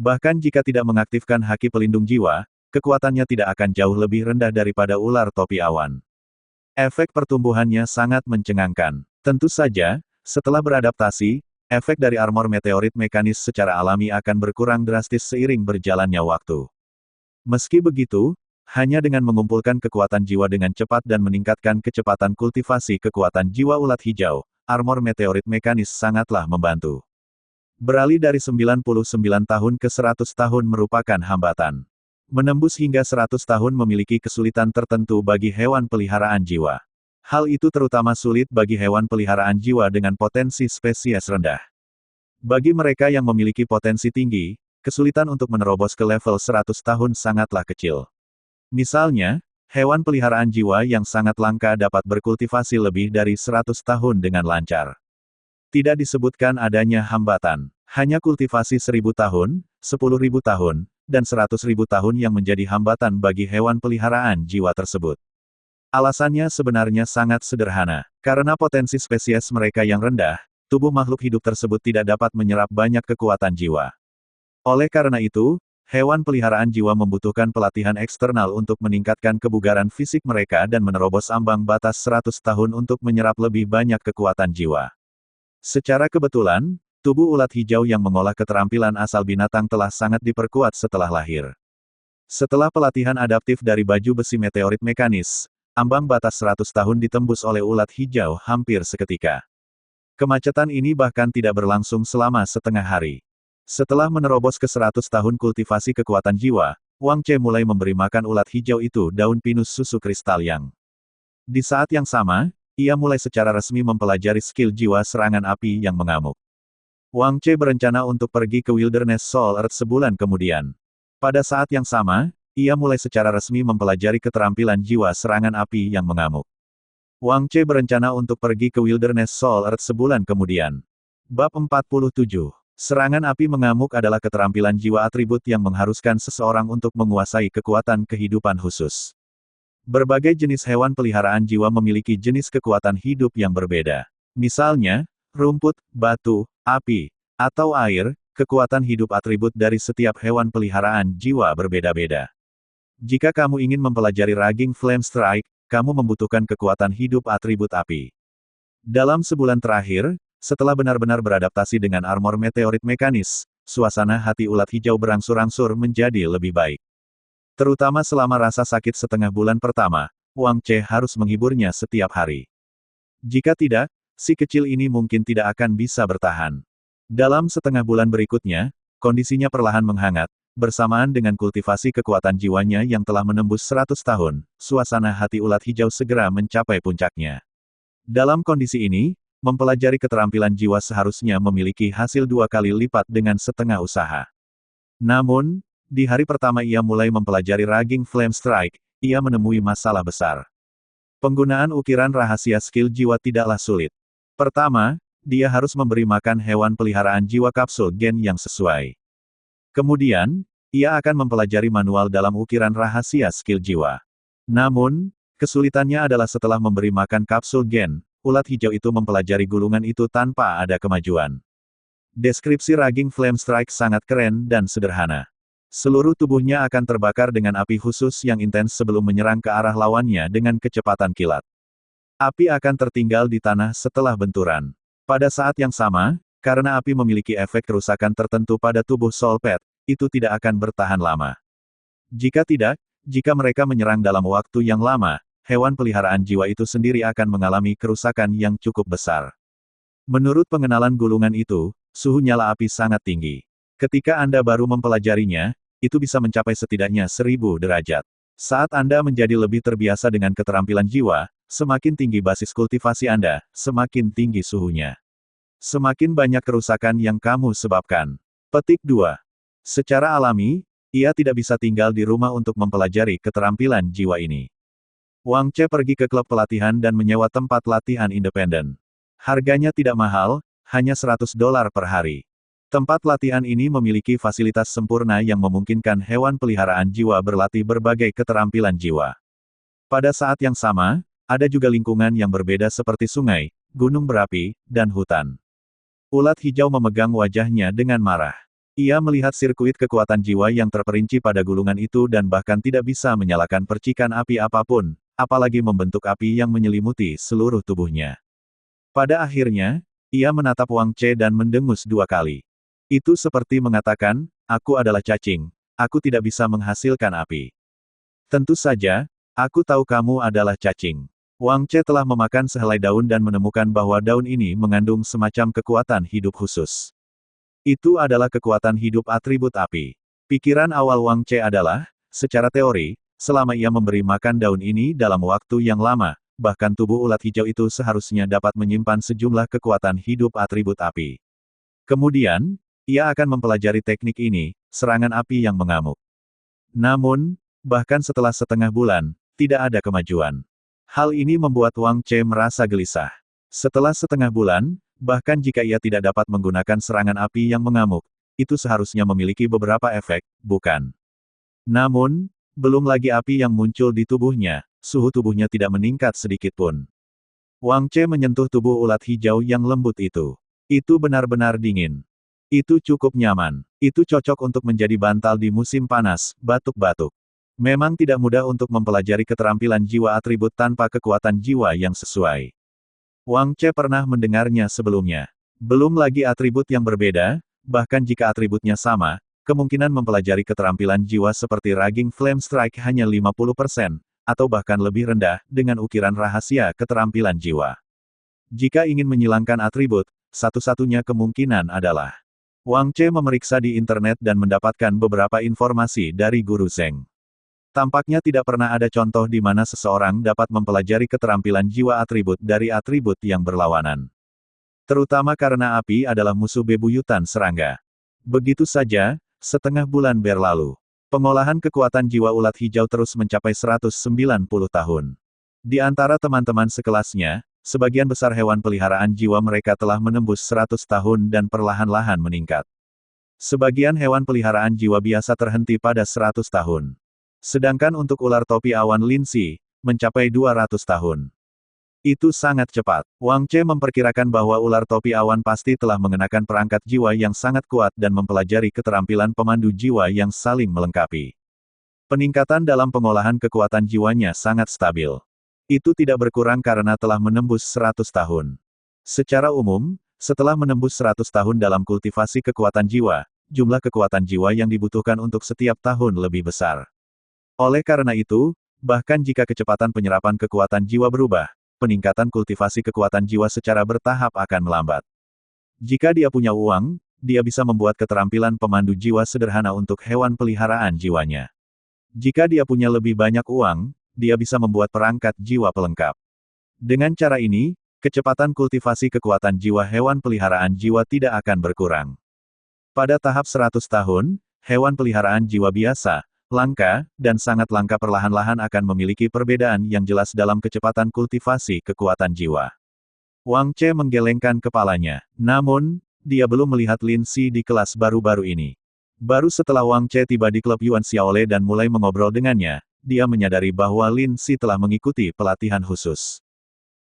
Bahkan jika tidak mengaktifkan haki pelindung jiwa, kekuatannya tidak akan jauh lebih rendah daripada ular topi awan. Efek pertumbuhannya sangat mencengangkan. Tentu saja, setelah beradaptasi, efek dari armor meteorit mekanis secara alami akan berkurang drastis seiring berjalannya waktu. Meski begitu, hanya dengan mengumpulkan kekuatan jiwa dengan cepat dan meningkatkan kecepatan kultivasi kekuatan jiwa ulat hijau, armor meteorit mekanis sangatlah membantu. Beralih dari 99 tahun ke 100 tahun merupakan hambatan. Menembus hingga 100 tahun memiliki kesulitan tertentu bagi hewan peliharaan jiwa. Hal itu terutama sulit bagi hewan peliharaan jiwa dengan potensi spesies rendah. Bagi mereka yang memiliki potensi tinggi, kesulitan untuk menerobos ke level 100 tahun sangatlah kecil. Misalnya, hewan peliharaan jiwa yang sangat langka dapat berkultivasi lebih dari 100 tahun dengan lancar. Tidak disebutkan adanya hambatan. Hanya kultivasi 1000 tahun, 10.000 tahun, dan 100.000 tahun yang menjadi hambatan bagi hewan peliharaan jiwa tersebut. Alasannya sebenarnya sangat sederhana. Karena potensi spesies mereka yang rendah, tubuh makhluk hidup tersebut tidak dapat menyerap banyak kekuatan jiwa. Oleh karena itu, hewan peliharaan jiwa membutuhkan pelatihan eksternal untuk meningkatkan kebugaran fisik mereka dan menerobos ambang batas 100 tahun untuk menyerap lebih banyak kekuatan jiwa. Secara kebetulan, tubuh ulat hijau yang mengolah keterampilan asal binatang telah sangat diperkuat setelah lahir. Setelah pelatihan adaptif dari baju besi meteorit mekanis, ambang batas 100 tahun ditembus oleh ulat hijau hampir seketika. Kemacetan ini bahkan tidak berlangsung selama setengah hari. Setelah menerobos ke 100 tahun kultivasi kekuatan jiwa, Wang Che mulai memberi makan ulat hijau itu daun pinus susu kristal yang. Di saat yang sama, ia mulai secara resmi mempelajari skill jiwa serangan api yang mengamuk. Wang Che berencana untuk pergi ke Wilderness Soul Earth sebulan kemudian. Pada saat yang sama, ia mulai secara resmi mempelajari keterampilan jiwa serangan api yang mengamuk. Wang Che berencana untuk pergi ke Wilderness Soul Earth sebulan kemudian. Bab 47. Serangan api mengamuk adalah keterampilan jiwa atribut yang mengharuskan seseorang untuk menguasai kekuatan kehidupan khusus. Berbagai jenis hewan peliharaan jiwa memiliki jenis kekuatan hidup yang berbeda. Misalnya, rumput, batu, api, atau air, kekuatan hidup atribut dari setiap hewan peliharaan jiwa berbeda-beda. Jika kamu ingin mempelajari Raging Flame Strike, kamu membutuhkan kekuatan hidup atribut api. Dalam sebulan terakhir, setelah benar-benar beradaptasi dengan armor meteorit mekanis, suasana hati ulat hijau berangsur-angsur menjadi lebih baik. Terutama selama rasa sakit setengah bulan pertama, Wang Che harus menghiburnya setiap hari. Jika tidak, si kecil ini mungkin tidak akan bisa bertahan. Dalam setengah bulan berikutnya, kondisinya perlahan menghangat, bersamaan dengan kultivasi kekuatan jiwanya yang telah menembus 100 tahun, suasana hati ulat hijau segera mencapai puncaknya. Dalam kondisi ini, mempelajari keterampilan jiwa seharusnya memiliki hasil 2 kali lipat dengan setengah usaha. Namun, di hari pertama ia mulai mempelajari Raging Flame Strike, ia menemui masalah besar. Penggunaan ukiran rahasia skill jiwa tidaklah sulit. Pertama, dia harus memberi makan hewan peliharaan jiwa kapsul gen yang sesuai. Kemudian, ia akan mempelajari manual dalam ukiran rahasia skill jiwa. Namun, kesulitannya adalah setelah memberi makan kapsul gen, ulat hijau itu mempelajari gulungan itu tanpa ada kemajuan. Deskripsi Raging Flame Strike sangat keren dan sederhana. Seluruh tubuhnya akan terbakar dengan api khusus yang intens sebelum menyerang ke arah lawannya dengan kecepatan kilat. Api akan tertinggal di tanah setelah benturan. Pada saat yang sama, karena api memiliki efek kerusakan tertentu pada tubuh Soul Pet, itu tidak akan bertahan lama. Jika tidak, jika mereka menyerang dalam waktu yang lama, hewan peliharaan jiwa itu sendiri akan mengalami kerusakan yang cukup besar. Menurut pengenalan gulungan itu, suhu nyala api sangat tinggi. Ketika Anda baru mempelajarinya, itu bisa mencapai setidaknya 1000 derajat. Saat Anda menjadi lebih terbiasa dengan keterampilan jiwa, semakin tinggi basis kultivasi Anda, semakin tinggi suhunya. Semakin banyak kerusakan yang kamu sebabkan. Petik 2. Secara alami, ia tidak bisa tinggal di rumah untuk mempelajari keterampilan jiwa ini. Wang Che pergi ke klub pelatihan dan menyewa tempat latihan independen. Harganya tidak mahal, hanya $100 per hari. Tempat latihan ini memiliki fasilitas sempurna yang memungkinkan hewan peliharaan jiwa berlatih berbagai keterampilan jiwa. Pada saat yang sama, ada juga lingkungan yang berbeda seperti sungai, gunung berapi, dan hutan. Ulat hijau memegang wajahnya dengan marah. Ia melihat sirkuit kekuatan jiwa yang terperinci pada gulungan itu dan bahkan tidak bisa menyalakan percikan api apapun, apalagi membentuk api yang menyelimuti seluruh tubuhnya. Pada akhirnya, ia menatap Wang Che dan mendengus 2 kali. Itu seperti mengatakan, aku adalah cacing, aku tidak bisa menghasilkan api. Tentu saja, aku tahu kamu adalah cacing. Wang Che telah memakan sehelai daun dan menemukan bahwa daun ini mengandung semacam kekuatan hidup khusus. Itu adalah kekuatan hidup atribut api. Pikiran awal Wang Che adalah, secara teori, selama ia memberi makan daun ini dalam waktu yang lama, bahkan tubuh ulat hijau itu seharusnya dapat menyimpan sejumlah kekuatan hidup atribut api. Kemudian, ia akan mempelajari teknik ini, serangan api yang mengamuk. Namun, bahkan setelah setengah bulan, tidak ada kemajuan. Hal ini membuat Wang Che merasa gelisah. Setelah setengah bulan, bahkan jika ia tidak dapat menggunakan serangan api yang mengamuk, itu seharusnya memiliki beberapa efek, bukan? Namun, belum lagi api yang muncul di tubuhnya, suhu tubuhnya tidak meningkat sedikit pun. Wang Che menyentuh tubuh ulat hijau yang lembut itu. Itu benar-benar dingin. Itu cukup nyaman. Itu cocok untuk menjadi bantal di musim panas, batuk-batuk. Memang tidak mudah untuk mempelajari keterampilan jiwa atribut tanpa kekuatan jiwa yang sesuai. Wang Che pernah mendengarnya sebelumnya. Belum lagi atribut yang berbeda, bahkan jika atributnya sama, kemungkinan mempelajari keterampilan jiwa seperti Raging Flame Strike hanya 50%, atau bahkan lebih rendah, dengan ukiran rahasia keterampilan jiwa. Jika ingin menyilangkan atribut, satu-satunya kemungkinan adalah Wang Che memeriksa di internet dan mendapatkan beberapa informasi dari Guru Zeng. Tampaknya tidak pernah ada contoh di mana seseorang dapat mempelajari keterampilan jiwa atribut dari atribut yang berlawanan. Terutama karena api adalah musuh bebuyutan serangga. Begitu saja, setengah bulan berlalu. Pengolahan kekuatan jiwa ulat hijau terus mencapai 190 tahun. Di antara teman-teman sekelasnya, sebagian besar hewan peliharaan jiwa mereka telah menembus 100 tahun dan perlahan-lahan meningkat. Sebagian hewan peliharaan jiwa biasa terhenti pada 100 tahun. Sedangkan untuk ular topi awan Linsi, mencapai 200 tahun. Itu sangat cepat. Wang Che memperkirakan bahwa ular topi awan pasti telah mengenakan perangkat jiwa yang sangat kuat dan mempelajari keterampilan pemandu jiwa yang saling melengkapi. Peningkatan dalam pengolahan kekuatan jiwanya sangat stabil. Itu tidak berkurang karena telah menembus 100 tahun. Secara umum, setelah menembus 100 tahun dalam kultivasi kekuatan jiwa, jumlah kekuatan jiwa yang dibutuhkan untuk setiap tahun lebih besar. Oleh karena itu, bahkan jika kecepatan penyerapan kekuatan jiwa berubah, peningkatan kultivasi kekuatan jiwa secara bertahap akan melambat. Jika dia punya uang, dia bisa membuat keterampilan pemandu jiwa sederhana untuk hewan peliharaan jiwanya. Jika dia punya lebih banyak uang, dia bisa membuat perangkat jiwa pelengkap. Dengan cara ini, kecepatan kultivasi kekuatan jiwa hewan peliharaan jiwa tidak akan berkurang. Pada tahap 100 tahun, hewan peliharaan jiwa biasa, langka, dan sangat langka perlahan-lahan akan memiliki perbedaan yang jelas dalam kecepatan kultivasi kekuatan jiwa. Wang Che menggelengkan kepalanya. Namun, dia belum melihat Lin Si di kelas baru-baru ini. Baru setelah Wang Che tiba di klub Yuan Xiaole dan mulai mengobrol dengannya, dia menyadari bahwa Lin Si telah mengikuti pelatihan khusus.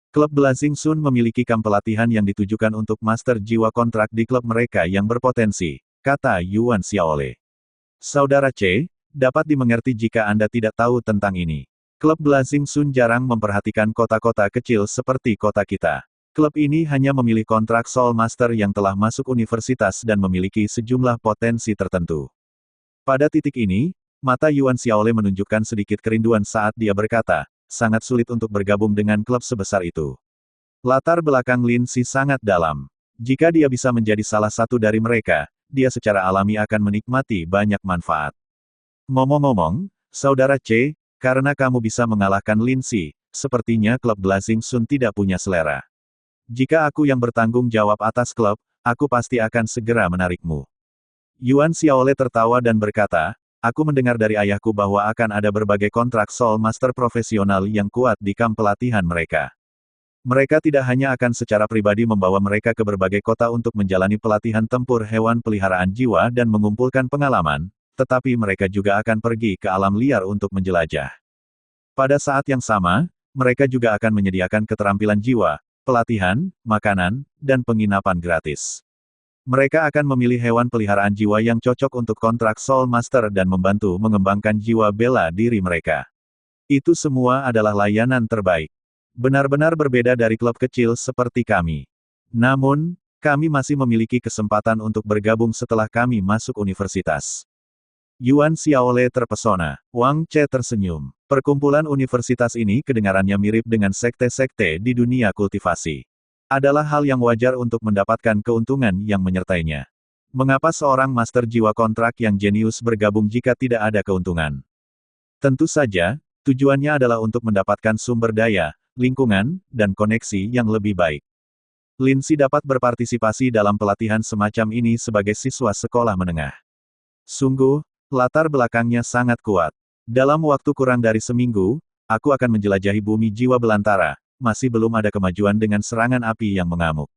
Klub Blazing Sun memiliki kamp pelatihan yang ditujukan untuk master jiwa kontrak di klub mereka yang berpotensi, kata Yuan Xiaole. Saudara Che, dapat dimengerti jika Anda tidak tahu tentang ini. Klub Blazing Sun jarang memperhatikan kota-kota kecil seperti kota kita. Klub ini hanya memilih kontrak Soul Master yang telah masuk universitas dan memiliki sejumlah potensi tertentu. Pada titik ini, mata Yuan Xiaole menunjukkan sedikit kerinduan saat dia berkata, sangat sulit untuk bergabung dengan klub sebesar itu. Latar belakang Lin Si sangat dalam. Jika dia bisa menjadi salah satu dari mereka, dia secara alami akan menikmati banyak manfaat. Ngomong-ngomong, Saudara Che, karena kamu bisa mengalahkan Lin Si, sepertinya klub Blazing Sun tidak punya selera. Jika aku yang bertanggung jawab atas klub, aku pasti akan segera menarikmu. Yuan Xiaole tertawa dan berkata, aku mendengar dari ayahku bahwa akan ada berbagai kontrak Soul Master profesional yang kuat di kamp pelatihan mereka. Mereka tidak hanya akan secara pribadi membawa mereka ke berbagai kota untuk menjalani pelatihan tempur hewan peliharaan jiwa dan mengumpulkan pengalaman, tetapi mereka juga akan pergi ke alam liar untuk menjelajah. Pada saat yang sama, mereka juga akan menyediakan keterampilan jiwa, pelatihan, makanan, dan penginapan gratis. Mereka akan memilih hewan peliharaan jiwa yang cocok untuk kontrak Soul Master dan membantu mengembangkan jiwa bela diri mereka. Itu semua adalah layanan terbaik. Benar-benar berbeda dari klub kecil seperti kami. Namun, kami masih memiliki kesempatan untuk bergabung setelah kami masuk universitas. Yuan Xiaole terpesona. Wang Che tersenyum. Perkumpulan universitas ini kedengarannya mirip dengan sekte-sekte di dunia kultivasi. Adalah hal yang wajar untuk mendapatkan keuntungan yang menyertainya. Mengapa seorang master jiwa kontrak yang jenius bergabung jika tidak ada keuntungan? Tentu saja, tujuannya adalah untuk mendapatkan sumber daya, lingkungan, dan koneksi yang lebih baik. Lin Si dapat berpartisipasi dalam pelatihan semacam ini sebagai siswa sekolah menengah. Sungguh, latar belakangnya sangat kuat. Dalam waktu kurang dari seminggu, aku akan menjelajahi bumi jiwa belantara, masih belum ada kemajuan dengan serangan api yang mengamuk.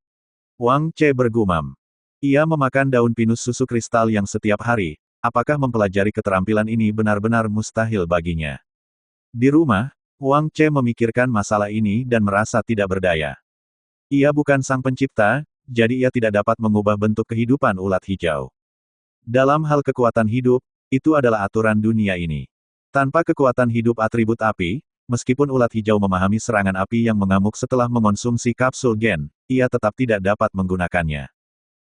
Wang Che bergumam. Ia memakan daun pinus susu kristal yang setiap hari, apakah mempelajari keterampilan ini benar-benar mustahil baginya? Di rumah, Wang Che memikirkan masalah ini dan merasa tidak berdaya. Ia bukan sang pencipta, jadi ia tidak dapat mengubah bentuk kehidupan ulat hijau. Dalam hal kekuatan hidup, itu adalah aturan dunia ini. Tanpa kekuatan hidup atribut api, meskipun ulat hijau memahami serangan api yang mengamuk setelah mengonsumsi kapsul gen, ia tetap tidak dapat menggunakannya.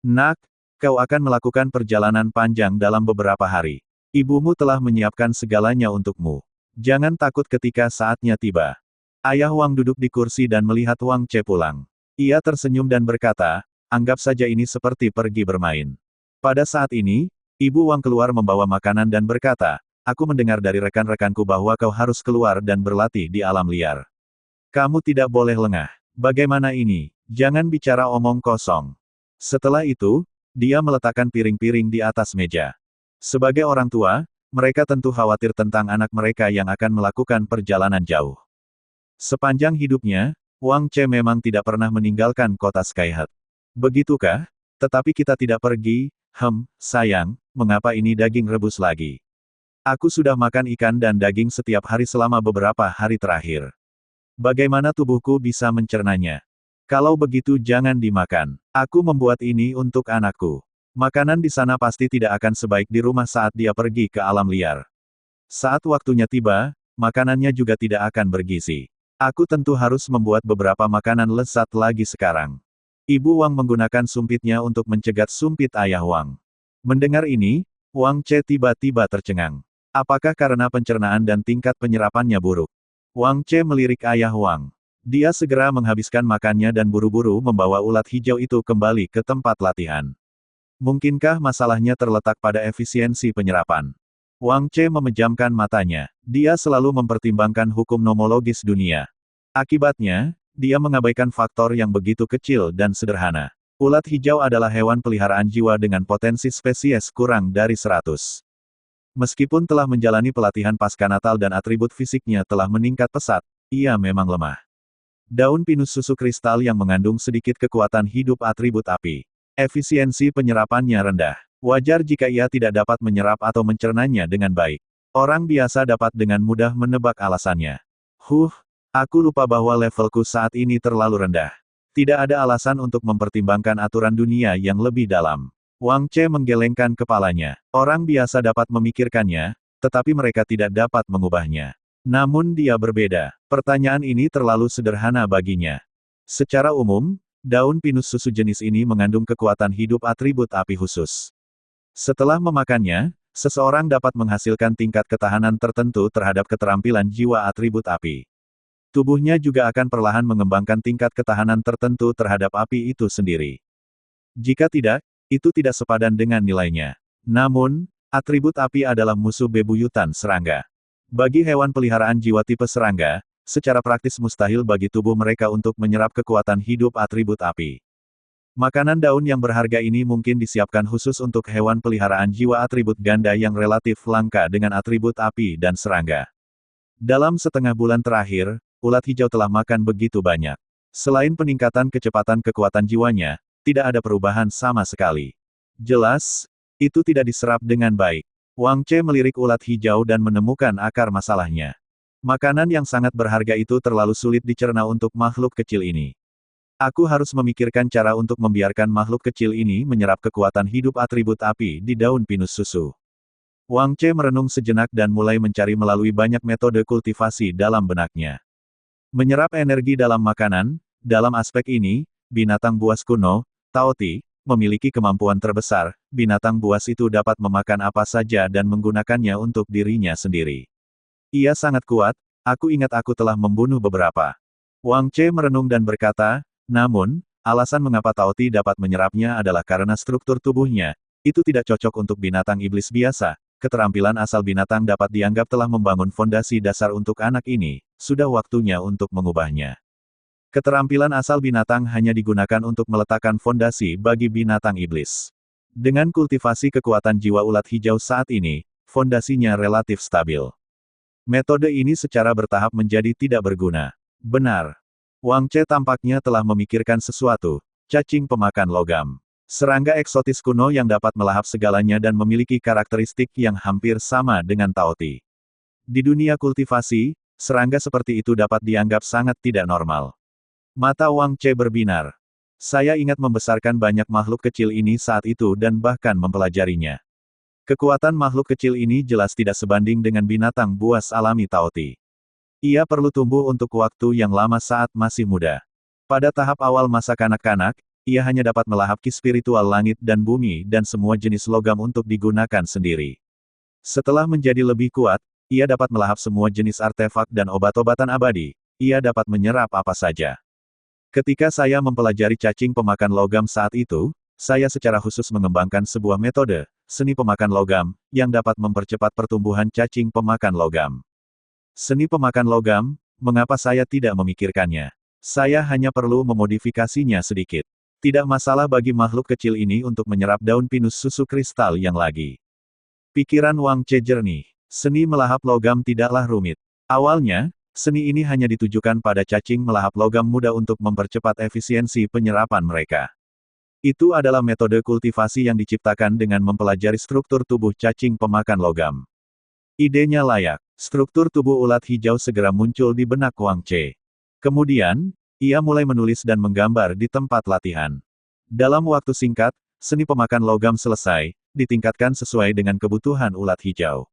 Nak, Kau akan melakukan perjalanan panjang dalam beberapa hari. Ibumu telah menyiapkan segalanya untukmu. Jangan takut ketika saatnya tiba. Ayah Wang duduk di kursi dan melihat Wang Che pulang. Ia tersenyum dan berkata, anggap saja ini seperti pergi bermain. Pada saat ini, Ibu Wang keluar membawa makanan dan berkata, aku mendengar dari rekan-rekanku bahwa kau harus keluar dan berlatih di alam liar. Kamu tidak boleh lengah. Bagaimana ini? Jangan bicara omong kosong. Setelah itu, dia meletakkan piring-piring di atas meja. Sebagai orang tua, mereka tentu khawatir tentang anak mereka yang akan melakukan perjalanan jauh. Sepanjang hidupnya, Wang Che memang tidak pernah meninggalkan kota Skyheart. Begitukah? Tetapi kita tidak pergi, sayang, mengapa ini daging rebus lagi? Aku sudah makan ikan dan daging setiap hari selama beberapa hari terakhir. Bagaimana tubuhku bisa mencernanya? Kalau begitu jangan dimakan. Aku membuat ini untuk anakku. Makanan di sana pasti tidak akan sebaik di rumah saat dia pergi ke alam liar. Saat waktunya tiba, makanannya juga tidak akan bergizi. Aku tentu harus membuat beberapa makanan lezat lagi sekarang. Ibu Wang menggunakan sumpitnya untuk mencegat sumpit ayah Wang. Mendengar ini, Wang Che tiba-tiba tercengang. Apakah karena pencernaan dan tingkat penyerapannya buruk? Wang Che melirik ayah Wang. Dia segera menghabiskan makannya dan buru-buru membawa ulat hijau itu kembali ke tempat latihan. Mungkinkah masalahnya terletak pada efisiensi penyerapan? Wang Che memejamkan matanya. Dia selalu mempertimbangkan hukum nomologis dunia. Akibatnya, dia mengabaikan faktor yang begitu kecil dan sederhana. Ulat hijau adalah hewan peliharaan jiwa dengan potensi spesies kurang dari 100. Meskipun telah menjalani pelatihan pasca Natal dan atribut fisiknya telah meningkat pesat, ia memang lemah. Daun pinus susu kristal yang mengandung sedikit kekuatan hidup atribut api. Efisiensi penyerapannya rendah. Wajar jika ia tidak dapat menyerap atau mencernanya dengan baik. Orang biasa dapat dengan mudah menebak alasannya. Aku lupa bahwa levelku saat ini terlalu rendah. Tidak ada alasan untuk mempertimbangkan aturan dunia yang lebih dalam. Wang Che menggelengkan kepalanya. Orang biasa dapat memikirkannya, tetapi mereka tidak dapat mengubahnya. Namun dia berbeda. Pertanyaan ini terlalu sederhana baginya. Secara umum, daun pinus susu jenis ini mengandung kekuatan hidup atribut api khusus. Setelah memakannya, seseorang dapat menghasilkan tingkat ketahanan tertentu terhadap keterampilan jiwa atribut api. Tubuhnya juga akan perlahan mengembangkan tingkat ketahanan tertentu terhadap api itu sendiri. Jika tidak, itu tidak sepadan dengan nilainya. Namun, atribut api adalah musuh bebuyutan serangga. Bagi hewan peliharaan jiwa tipe serangga, secara praktis mustahil bagi tubuh mereka untuk menyerap kekuatan hidup atribut api. Makanan daun yang berharga ini mungkin disiapkan khusus untuk hewan peliharaan jiwa atribut ganda yang relatif langka dengan atribut api dan serangga. Dalam setengah bulan terakhir, ulat hijau telah makan begitu banyak. Selain peningkatan kecepatan kekuatan jiwanya, tidak ada perubahan sama sekali. Jelas, itu tidak diserap dengan baik. Wang Che melirik ulat hijau dan menemukan akar masalahnya. Makanan yang sangat berharga itu terlalu sulit dicerna untuk makhluk kecil ini. Aku harus memikirkan cara untuk membiarkan makhluk kecil ini menyerap kekuatan hidup atribut api di daun pinus susu. Wang Che merenung sejenak dan mulai mencari melalui banyak metode kultivasi dalam benaknya. Menyerap energi dalam makanan, dalam aspek ini, binatang buas kuno, Taoti, memiliki kemampuan terbesar. Binatang buas itu dapat memakan apa saja dan menggunakannya untuk dirinya sendiri. Ia sangat kuat, aku ingat aku telah membunuh beberapa. Wang Che merenung dan berkata, namun, alasan mengapa Taoti dapat menyerapnya adalah karena struktur tubuhnya. Itu tidak cocok untuk binatang iblis biasa. Keterampilan asal binatang dapat dianggap telah membangun fondasi dasar untuk anak ini. Sudah waktunya untuk mengubahnya. Keterampilan asal binatang hanya digunakan untuk meletakkan fondasi bagi binatang iblis. Dengan kultivasi kekuatan jiwa ulat hijau saat ini, fondasinya relatif stabil. Metode ini secara bertahap menjadi tidak berguna. Benar. Wang Che tampaknya telah memikirkan sesuatu. Cacing pemakan logam. Serangga eksotis kuno yang dapat melahap segalanya dan memiliki karakteristik yang hampir sama dengan Taoti. Di dunia kultivasi, serangga seperti itu dapat dianggap sangat tidak normal. Mata Wang Che berbinar. Saya ingat membesarkan banyak makhluk kecil ini saat itu dan bahkan mempelajarinya. Kekuatan makhluk kecil ini jelas tidak sebanding dengan binatang buas alami Taoti. Ia perlu tumbuh untuk waktu yang lama saat masih muda. Pada tahap awal masa kanak-kanak, ia hanya dapat melahap ki spiritual langit dan bumi dan semua jenis logam untuk digunakan sendiri. Setelah menjadi lebih kuat, ia dapat melahap semua jenis artefak dan obat-obatan abadi. Ia dapat menyerap apa saja. Ketika saya mempelajari cacing pemakan logam saat itu, saya secara khusus mengembangkan sebuah metode, seni pemakan logam, yang dapat mempercepat pertumbuhan cacing pemakan logam. Seni pemakan logam, mengapa saya tidak memikirkannya? Saya hanya perlu memodifikasinya sedikit. Tidak masalah bagi makhluk kecil ini untuk menyerap daun pinus susu kristal yang lagi. Pikiran Wang Che jernih. Seni melahap logam tidaklah rumit. Awalnya, seni ini hanya ditujukan pada cacing melahap logam muda untuk mempercepat efisiensi penyerapan mereka. Itu adalah metode kultivasi yang diciptakan dengan mempelajari struktur tubuh cacing pemakan logam. Idenya layak. Struktur tubuh ulat hijau segera muncul di benak Wang Che. Kemudian, ia mulai menulis dan menggambar di tempat latihan. Dalam waktu singkat, seni pemakan logam selesai, ditingkatkan sesuai dengan kebutuhan ulat hijau.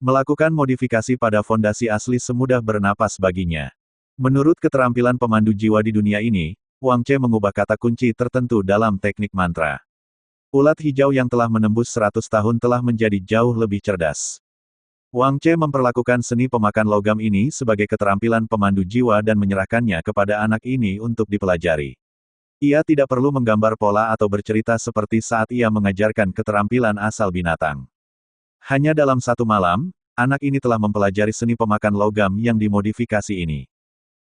Melakukan modifikasi pada fondasi asli semudah bernapas baginya. Menurut keterampilan pemandu jiwa di dunia ini, Wang Che mengubah kata kunci tertentu dalam teknik mantra. Ulat hijau yang telah menembus 100 tahun telah menjadi jauh lebih cerdas. Wang Che memperlakukan seni pemakan logam ini sebagai keterampilan pemandu jiwa dan menyerahkannya kepada anak ini untuk dipelajari. Ia tidak perlu menggambar pola atau bercerita seperti saat ia mengajarkan keterampilan asal binatang. Hanya dalam satu malam, anak ini telah mempelajari seni pemakan logam yang dimodifikasi ini.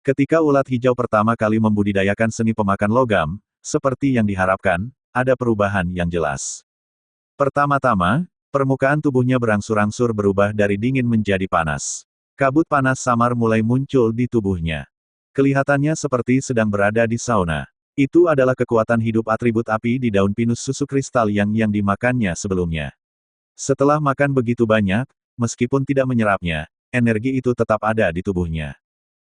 Ketika ulat hijau pertama kali membudidayakan seni pemakan logam, seperti yang diharapkan, ada perubahan yang jelas. Pertama-tama, permukaan tubuhnya berangsur-angsur berubah dari dingin menjadi panas. Kabut panas samar mulai muncul di tubuhnya. Kelihatannya seperti sedang berada di sauna. Itu adalah kekuatan hidup atribut api di daun pinus susu kristal yang dimakannya sebelumnya. Setelah makan begitu banyak, meskipun tidak menyerapnya, energi itu tetap ada di tubuhnya.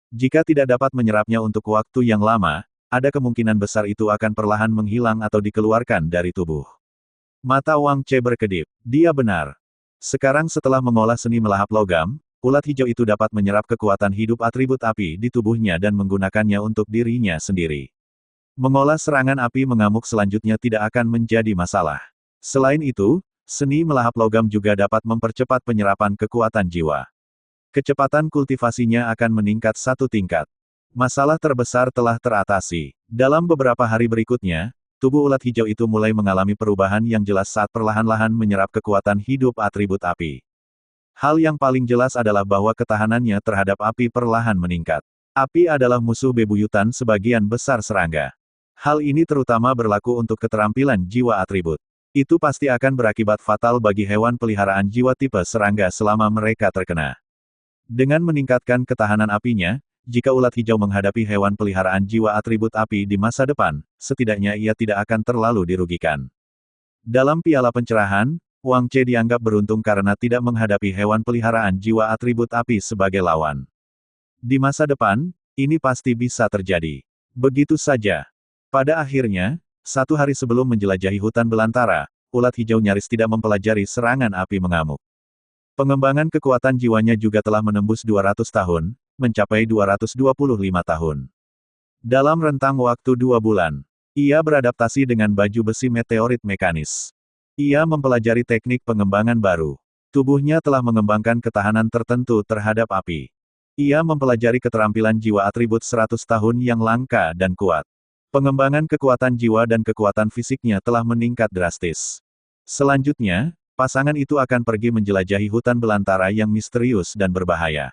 Jika tidak dapat menyerapnya untuk waktu yang lama, ada kemungkinan besar itu akan perlahan menghilang atau dikeluarkan dari tubuh. Mata Wang Che berkedip. Dia benar. Sekarang setelah mengolah seni melahap logam, ulat hijau itu dapat menyerap kekuatan hidup atribut api di tubuhnya dan menggunakannya untuk dirinya sendiri. Mengolah serangan api mengamuk selanjutnya tidak akan menjadi masalah. Selain itu, seni melahap logam juga dapat mempercepat penyerapan kekuatan jiwa. Kecepatan kultivasinya akan meningkat satu tingkat. Masalah terbesar telah teratasi. Dalam beberapa hari berikutnya, tubuh ulat hijau itu mulai mengalami perubahan yang jelas saat perlahan-lahan menyerap kekuatan hidup atribut api. Hal yang paling jelas adalah bahwa ketahanannya terhadap api perlahan meningkat. Api adalah musuh bebuyutan sebagian besar serangga. Hal ini terutama berlaku untuk keterampilan jiwa atribut. Itu pasti akan berakibat fatal bagi hewan peliharaan jiwa tipe serangga selama mereka terkena. Dengan meningkatkan ketahanan apinya, jika ulat hijau menghadapi hewan peliharaan jiwa atribut api di masa depan, setidaknya ia tidak akan terlalu dirugikan. Dalam piala pencerahan, Wang Che dianggap beruntung karena tidak menghadapi hewan peliharaan jiwa atribut api sebagai lawan. Di masa depan, ini pasti bisa terjadi. Begitu saja. Pada akhirnya, satu hari sebelum menjelajahi hutan belantara, ulat hijau nyaris tidak mempelajari serangan api mengamuk. Pengembangan kekuatan jiwanya juga telah menembus 200 tahun, mencapai 225 tahun. Dalam rentang waktu 2 bulan, ia beradaptasi dengan baju besi meteorit mekanis. Ia mempelajari teknik pengembangan baru. Tubuhnya telah mengembangkan ketahanan tertentu terhadap api. Ia mempelajari keterampilan jiwa atribut 100 tahun yang langka dan kuat. Pengembangan kekuatan jiwa dan kekuatan fisiknya telah meningkat drastis. Selanjutnya, pasangan itu akan pergi menjelajahi hutan belantara yang misterius dan berbahaya.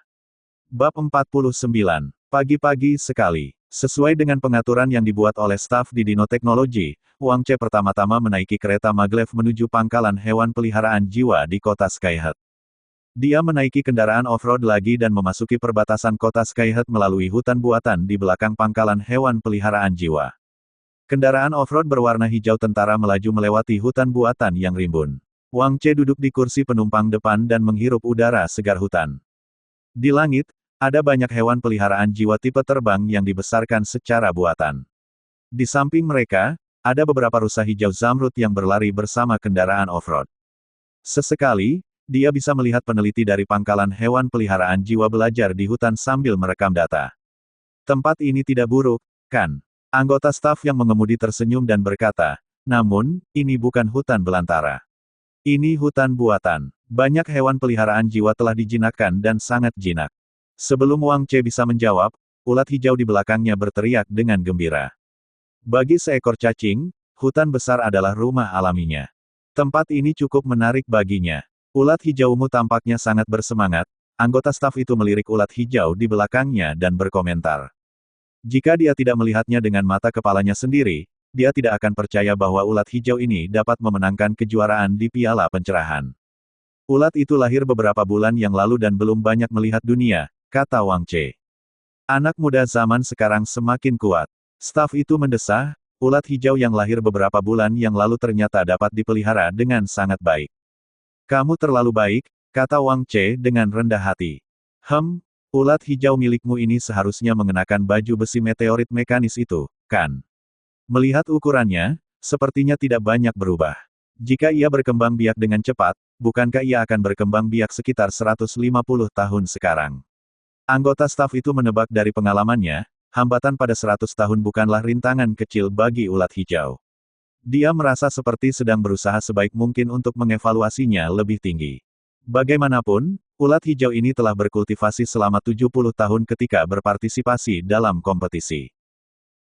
Bab 49. Pagi-pagi sekali. Sesuai dengan pengaturan yang dibuat oleh staf di Dino Teknologi, Wang Che pertama-tama menaiki kereta maglev menuju pangkalan hewan peliharaan jiwa di kota Skyhead. Dia menaiki kendaraan off-road lagi dan memasuki perbatasan kota Skyhead melalui hutan buatan di belakang pangkalan hewan peliharaan jiwa. Kendaraan off-road berwarna hijau tentara melaju melewati hutan buatan yang rimbun. Wang Che duduk di kursi penumpang depan dan menghirup udara segar hutan. Di langit, ada banyak hewan peliharaan jiwa tipe terbang yang dibesarkan secara buatan. Di samping mereka, ada beberapa rusa hijau zamrud yang berlari bersama kendaraan off-road. Sesekali, dia bisa melihat peneliti dari pangkalan hewan peliharaan jiwa belajar di hutan sambil merekam data. Tempat ini tidak buruk, kan? Anggota staf yang mengemudi tersenyum dan berkata, namun, ini bukan hutan belantara. Ini hutan buatan. Banyak hewan peliharaan jiwa telah dijinakkan dan sangat jinak. Sebelum Wang Che bisa menjawab, ulat hijau di belakangnya berteriak dengan gembira. Bagi seekor cacing, hutan besar adalah rumah alaminya. Tempat ini cukup menarik baginya. Ulat hijau ungu tampaknya sangat bersemangat. Anggota staf itu melirik ulat hijau di belakangnya dan berkomentar. Jika dia tidak melihatnya dengan mata kepalanya sendiri, dia tidak akan percaya bahwa ulat hijau ini dapat memenangkan kejuaraan di piala pencerahan. Ulat itu lahir beberapa bulan yang lalu dan belum banyak melihat dunia, kata Wang Che. Anak muda zaman sekarang semakin kuat. Staf itu mendesah, ulat hijau yang lahir beberapa bulan yang lalu ternyata dapat dipelihara dengan sangat baik. Kamu terlalu baik, kata Wang Che dengan rendah hati. Ulat hijau milikmu ini seharusnya mengenakan baju besi meteorit mekanis itu, kan? Melihat ukurannya, sepertinya tidak banyak berubah. Jika ia berkembang biak dengan cepat, bukankah ia akan berkembang biak sekitar 150 tahun sekarang? Anggota staf itu menebak dari pengalamannya, hambatan pada 100 tahun bukanlah rintangan kecil bagi ulat hijau. Dia merasa seperti sedang berusaha sebaik mungkin untuk mengevaluasinya lebih tinggi. Bagaimanapun, ulat hijau ini telah berkultivasi selama 70 tahun ketika berpartisipasi dalam kompetisi.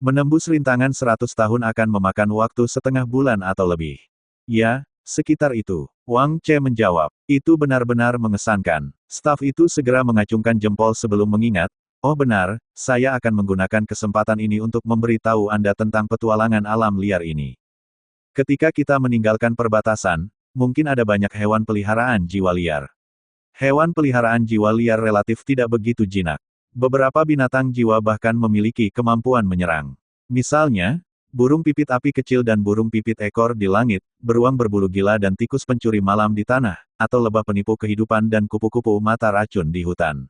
Menembus rintangan 100 tahun akan memakan waktu setengah bulan atau lebih. Ya, sekitar itu. Wang Che menjawab. Itu benar-benar mengesankan. Staf itu segera mengacungkan jempol sebelum mengingat, oh benar, saya akan menggunakan kesempatan ini untuk memberitahu Anda tentang petualangan alam liar ini. Ketika kita meninggalkan perbatasan, mungkin ada banyak hewan peliharaan jiwa liar. Hewan peliharaan jiwa liar relatif tidak begitu jinak. Beberapa binatang jiwa bahkan memiliki kemampuan menyerang. Misalnya, burung pipit api kecil dan burung pipit ekor di langit, beruang berbulu gila dan tikus pencuri malam di tanah, atau lebah penipu kehidupan dan kupu-kupu mata racun di hutan.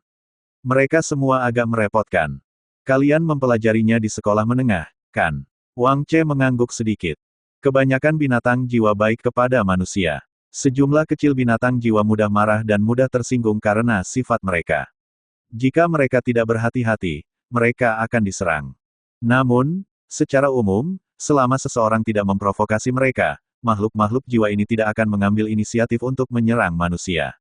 Mereka semua agak merepotkan. Kalian mempelajarinya di sekolah menengah, kan? Wang Che mengangguk sedikit. Kebanyakan binatang jiwa baik kepada manusia. Sejumlah kecil binatang jiwa mudah marah dan mudah tersinggung karena sifat mereka. Jika mereka tidak berhati-hati, mereka akan diserang. Namun, secara umum, selama seseorang tidak memprovokasi mereka, makhluk-makhluk jiwa ini tidak akan mengambil inisiatif untuk menyerang manusia.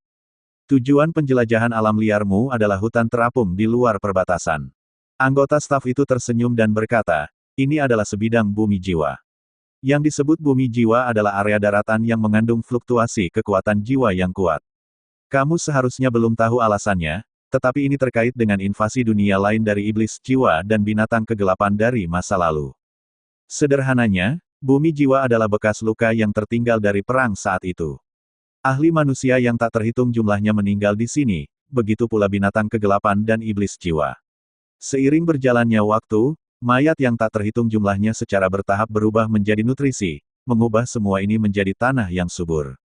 Tujuan penjelajahan alam liarmu adalah hutan terapung di luar perbatasan. Anggota staf itu tersenyum dan berkata, ini adalah sebidang bumi jiwa. Yang disebut bumi jiwa adalah area daratan yang mengandung fluktuasi kekuatan jiwa yang kuat. Kamu seharusnya belum tahu alasannya, tetapi ini terkait dengan invasi dunia lain dari iblis jiwa dan binatang kegelapan dari masa lalu. Sederhananya, bumi jiwa adalah bekas luka yang tertinggal dari perang saat itu. Ahli manusia yang tak terhitung jumlahnya meninggal di sini, begitu pula binatang kegelapan dan iblis jiwa. Seiring berjalannya waktu, mayat yang tak terhitung jumlahnya secara bertahap berubah menjadi nutrisi, mengubah semua ini menjadi tanah yang subur.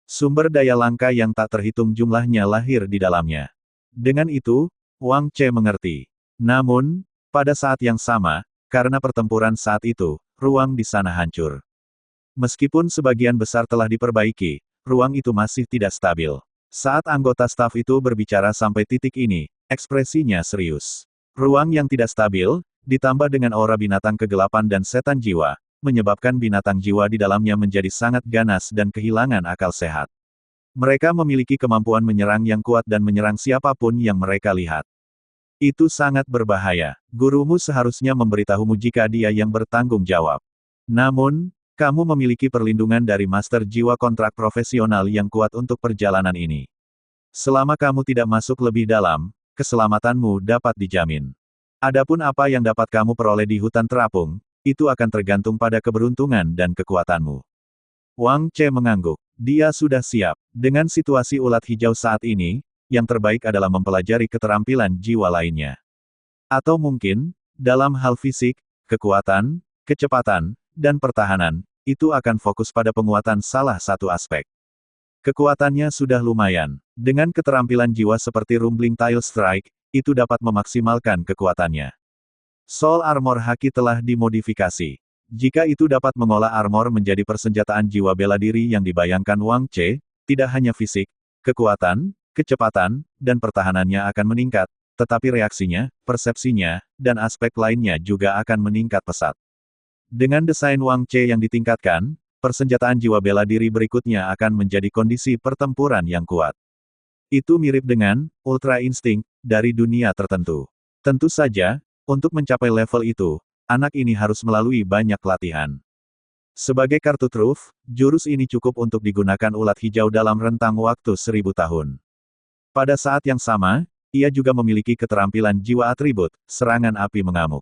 Sumber daya langka yang tak terhitung jumlahnya lahir di dalamnya. Dengan itu, Wang Che mengerti. Namun, pada saat yang sama, karena pertempuran saat itu, ruang di sana hancur. Meskipun sebagian besar telah diperbaiki, ruang itu masih tidak stabil. Saat anggota staf itu berbicara sampai titik ini, ekspresinya serius. Ruang yang tidak stabil, ditambah dengan aura binatang kegelapan dan setan jiwa, menyebabkan binatang jiwa di dalamnya menjadi sangat ganas dan kehilangan akal sehat. Mereka memiliki kemampuan menyerang yang kuat dan menyerang siapapun yang mereka lihat. Itu sangat berbahaya. Gurumu seharusnya memberitahumu jika dia yang bertanggung jawab. Namun, kamu memiliki perlindungan dari master jiwa kontrak profesional yang kuat untuk perjalanan ini. Selama kamu tidak masuk lebih dalam, keselamatanmu dapat dijamin. Adapun apa yang dapat kamu peroleh di hutan terapung, itu akan tergantung pada keberuntungan dan kekuatanmu. Wang Che mengangguk. Dia sudah siap. Dengan situasi ulat hijau saat ini, yang terbaik adalah mempelajari keterampilan jiwa lainnya. Atau mungkin, dalam hal fisik, kekuatan, kecepatan, dan pertahanan, itu akan fokus pada penguatan salah satu aspek. Kekuatannya sudah lumayan. Dengan keterampilan jiwa seperti Rumbling Tile Strike, itu dapat memaksimalkan kekuatannya. Soul Armor Haki telah dimodifikasi. Jika itu dapat mengolah armor menjadi persenjataan jiwa bela diri yang dibayangkan Wang Che, tidak hanya fisik, kekuatan, kecepatan, dan pertahanannya akan meningkat, tetapi reaksinya, persepsinya, dan aspek lainnya juga akan meningkat pesat. Dengan desain Wang Che yang ditingkatkan, persenjataan jiwa bela diri berikutnya akan menjadi kondisi pertempuran yang kuat. Itu mirip dengan Ultra Instinct dari dunia tertentu. Tentu saja, untuk mencapai level itu, anak ini harus melalui banyak latihan. Sebagai kartu truf, jurus ini cukup untuk digunakan ulat hijau dalam rentang waktu 1000 tahun. Pada saat yang sama, ia juga memiliki keterampilan jiwa atribut, serangan api mengamuk.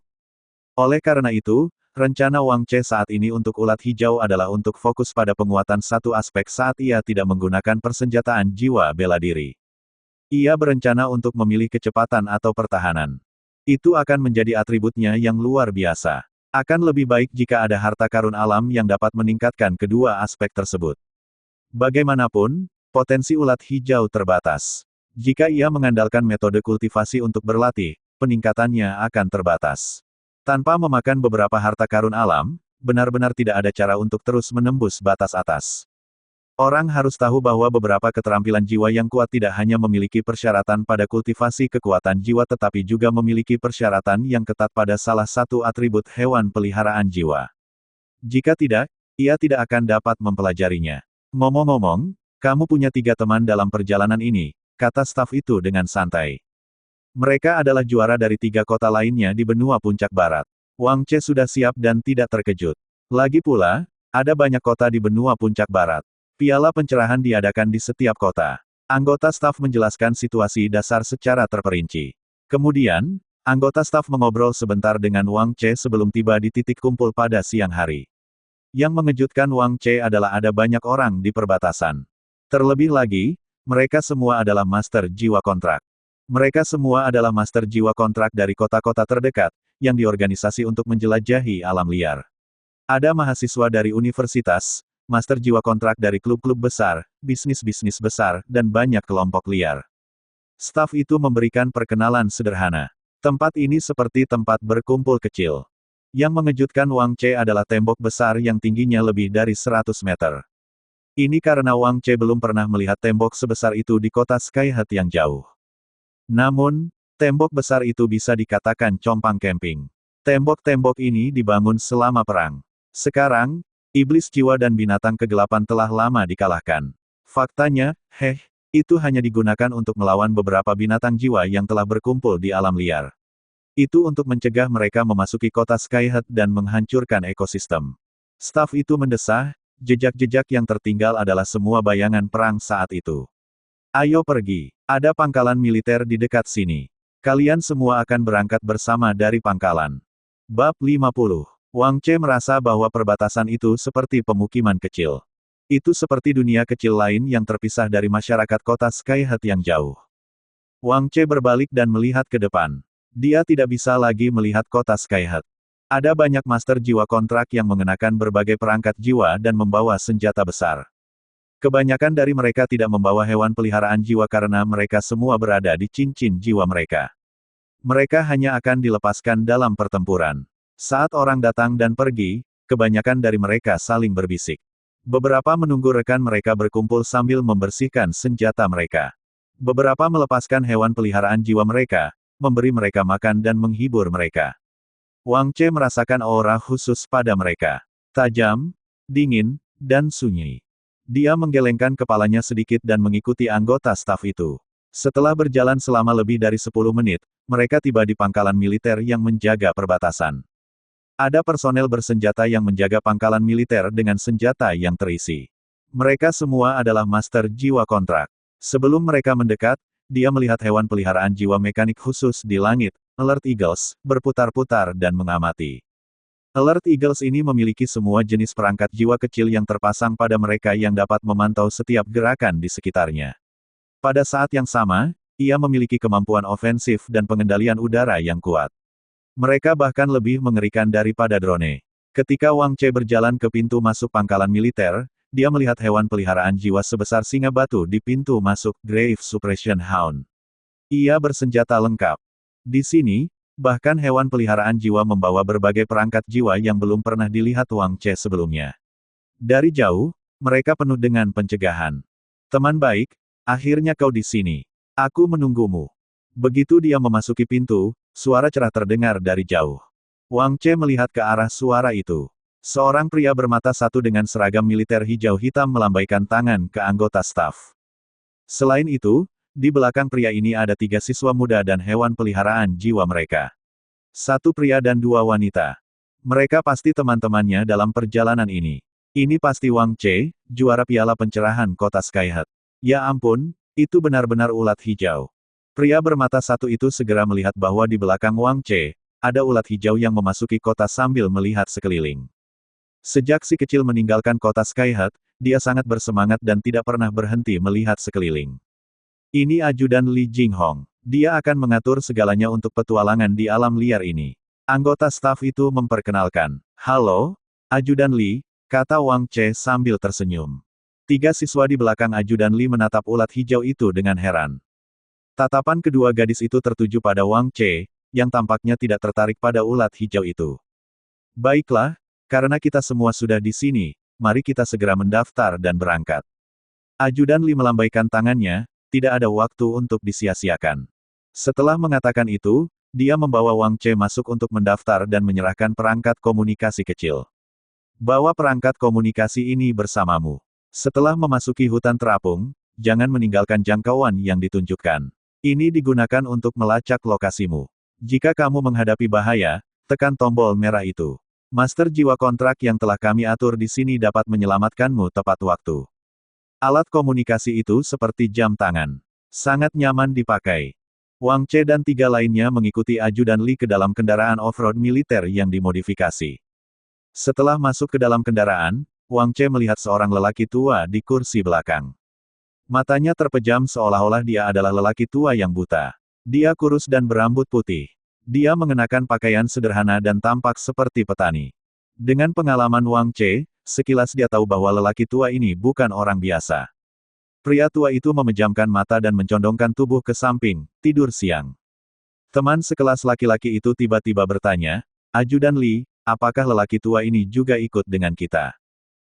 Oleh karena itu, rencana Wang Che saat ini untuk ulat hijau adalah untuk fokus pada penguatan satu aspek saat ia tidak menggunakan persenjataan jiwa bela diri. Ia berencana untuk memilih kecepatan atau pertahanan. Itu akan menjadi atributnya yang luar biasa. Akan lebih baik jika ada harta karun alam yang dapat meningkatkan kedua aspek tersebut. Bagaimanapun, potensi ulat hijau terbatas. Jika ia mengandalkan metode kultivasi untuk berlatih, peningkatannya akan terbatas. Tanpa memakan beberapa harta karun alam, benar-benar tidak ada cara untuk terus menembus batas atas. Orang harus tahu bahwa beberapa keterampilan jiwa yang kuat tidak hanya memiliki persyaratan pada kultivasi kekuatan jiwa tetapi juga memiliki persyaratan yang ketat pada salah satu atribut hewan peliharaan jiwa. Jika tidak, ia tidak akan dapat mempelajarinya. Ngomong-ngomong, kamu punya 3 teman dalam perjalanan ini, kata staf itu dengan santai. Mereka adalah juara dari 3 kota lainnya di benua puncak barat. Wang Che sudah siap dan tidak terkejut. Lagi pula, ada banyak kota di benua puncak barat. Piala pencerahan diadakan di setiap kota. Anggota staf menjelaskan situasi dasar secara terperinci. Kemudian, anggota staf mengobrol sebentar dengan Wang Che sebelum tiba di titik kumpul pada siang hari. Yang mengejutkan Wang Che adalah ada banyak orang di perbatasan. Terlebih lagi, mereka semua adalah master jiwa kontrak. Mereka semua adalah master jiwa kontrak dari kota-kota terdekat, yang diorganisasi untuk menjelajahi alam liar. Ada mahasiswa dari universitas, master jiwa kontrak dari klub-klub besar, bisnis-bisnis besar, dan banyak kelompok liar. Staf itu memberikan perkenalan sederhana. Tempat ini seperti tempat berkumpul kecil. Yang mengejutkan Wang Che adalah tembok besar yang tingginya lebih dari 100 meter. Ini karena Wang Che belum pernah melihat tembok sebesar itu di kota Skyhead yang jauh. Namun, tembok besar itu bisa dikatakan compang camping. Tembok-tembok ini dibangun selama perang. Sekarang, iblis jiwa dan binatang kegelapan telah lama dikalahkan. Faktanya, itu hanya digunakan untuk melawan beberapa binatang jiwa yang telah berkumpul di alam liar. Itu untuk mencegah mereka memasuki kota Skyhead dan menghancurkan ekosistem. Staf itu mendesah, jejak-jejak yang tertinggal adalah semua bayangan perang saat itu. Ayo pergi, ada pangkalan militer di dekat sini. Kalian semua akan berangkat bersama dari pangkalan. Bab 50. Wang Che merasa bahwa perbatasan itu seperti pemukiman kecil. Itu seperti dunia kecil lain yang terpisah dari masyarakat kota Skyhead yang jauh. Wang Che berbalik dan melihat ke depan. Dia tidak bisa lagi melihat kota Skyhead. Ada banyak master jiwa kontrak yang mengenakan berbagai perangkat jiwa dan membawa senjata besar. Kebanyakan dari mereka tidak membawa hewan peliharaan jiwa karena mereka semua berada di cincin jiwa mereka. Mereka hanya akan dilepaskan dalam pertempuran. Saat orang datang dan pergi, kebanyakan dari mereka saling berbisik. Beberapa menunggu rekan mereka berkumpul sambil membersihkan senjata mereka. Beberapa melepaskan hewan peliharaan jiwa mereka, memberi mereka makan dan menghibur mereka. Wang Che merasakan aura khusus pada mereka. Tajam, dingin, dan sunyi. Dia menggelengkan kepalanya sedikit dan mengikuti anggota staf itu. Setelah berjalan selama lebih dari 10 menit, mereka tiba di pangkalan militer yang menjaga perbatasan. Ada personel bersenjata yang menjaga pangkalan militer dengan senjata yang terisi. Mereka semua adalah master jiwa kontrak. Sebelum mereka mendekat, dia melihat hewan peliharaan jiwa mekanik khusus di langit, Alert Eagles, berputar-putar dan mengamati. Alert Eagles ini memiliki semua jenis perangkat jiwa kecil yang terpasang pada mereka yang dapat memantau setiap gerakan di sekitarnya. Pada saat yang sama, ia memiliki kemampuan ofensif dan pengendalian udara yang kuat. Mereka bahkan lebih mengerikan daripada drone. Ketika Wang Che berjalan ke pintu masuk pangkalan militer, dia melihat hewan peliharaan jiwa sebesar singa batu di pintu masuk Grave Suppression Hound. Ia bersenjata lengkap. Di sini, bahkan hewan peliharaan jiwa membawa berbagai perangkat jiwa yang belum pernah dilihat Wang Che sebelumnya. Dari jauh, mereka penuh dengan pencegahan. Teman baik, akhirnya kau di sini. Aku menunggumu. Begitu dia memasuki pintu, suara cerah terdengar dari jauh. Wang Che melihat ke arah suara itu. Seorang pria bermata satu dengan seragam militer hijau hitam melambaikan tangan ke anggota staf. Selain itu, di belakang pria ini ada 3 siswa muda dan hewan peliharaan jiwa mereka. 1 pria dan 2 wanita. Mereka pasti teman-temannya dalam perjalanan ini. Ini pasti Wang Che, juara piala pencerahan kota Skyhead. Ya ampun, itu benar-benar ulat hijau. Pria bermata satu itu segera melihat bahwa di belakang Wang Che, ada ulat hijau yang memasuki kota sambil melihat sekeliling. Sejak si kecil meninggalkan kota Skyhead, dia sangat bersemangat dan tidak pernah berhenti melihat sekeliling. Ini ajudan Li Jinghong. Dia akan mengatur segalanya untuk petualangan di alam liar ini. Anggota staf itu memperkenalkan. Halo, ajudan Li, kata Wang Che sambil tersenyum. 3 siswa di belakang ajudan Li menatap ulat hijau itu dengan heran. Tatapan kedua gadis itu tertuju pada Wang Che, yang tampaknya tidak tertarik pada ulat hijau itu. Baiklah, karena kita semua sudah di sini, mari kita segera mendaftar dan berangkat. Ajudan Li melambaikan tangannya, tidak ada waktu untuk disia-siakan. Setelah mengatakan itu, dia membawa Wang Che masuk untuk mendaftar dan menyerahkan perangkat komunikasi kecil. Bawa perangkat komunikasi ini bersamamu. Setelah memasuki hutan terapung, jangan meninggalkan jangkauan yang ditunjukkan. Ini digunakan untuk melacak lokasimu. Jika kamu menghadapi bahaya, tekan tombol merah itu. Master jiwa kontrak yang telah kami atur di sini dapat menyelamatkanmu tepat waktu. Alat komunikasi itu seperti jam tangan. Sangat nyaman dipakai. Wang Che dan 3 lainnya mengikuti ajudan Li ke dalam kendaraan off-road militer yang dimodifikasi. Setelah masuk ke dalam kendaraan, Wang Che melihat seorang lelaki tua di kursi belakang. Matanya terpejam seolah-olah dia adalah lelaki tua yang buta. Dia kurus dan berambut putih. Dia mengenakan pakaian sederhana dan tampak seperti petani. Dengan pengalaman Wang Che, sekilas dia tahu bahwa lelaki tua ini bukan orang biasa. Pria tua itu memejamkan mata dan mencondongkan tubuh ke samping, tidur siang. Teman sekelas laki-laki itu tiba-tiba bertanya, Ajudan Li, apakah lelaki tua ini juga ikut dengan kita?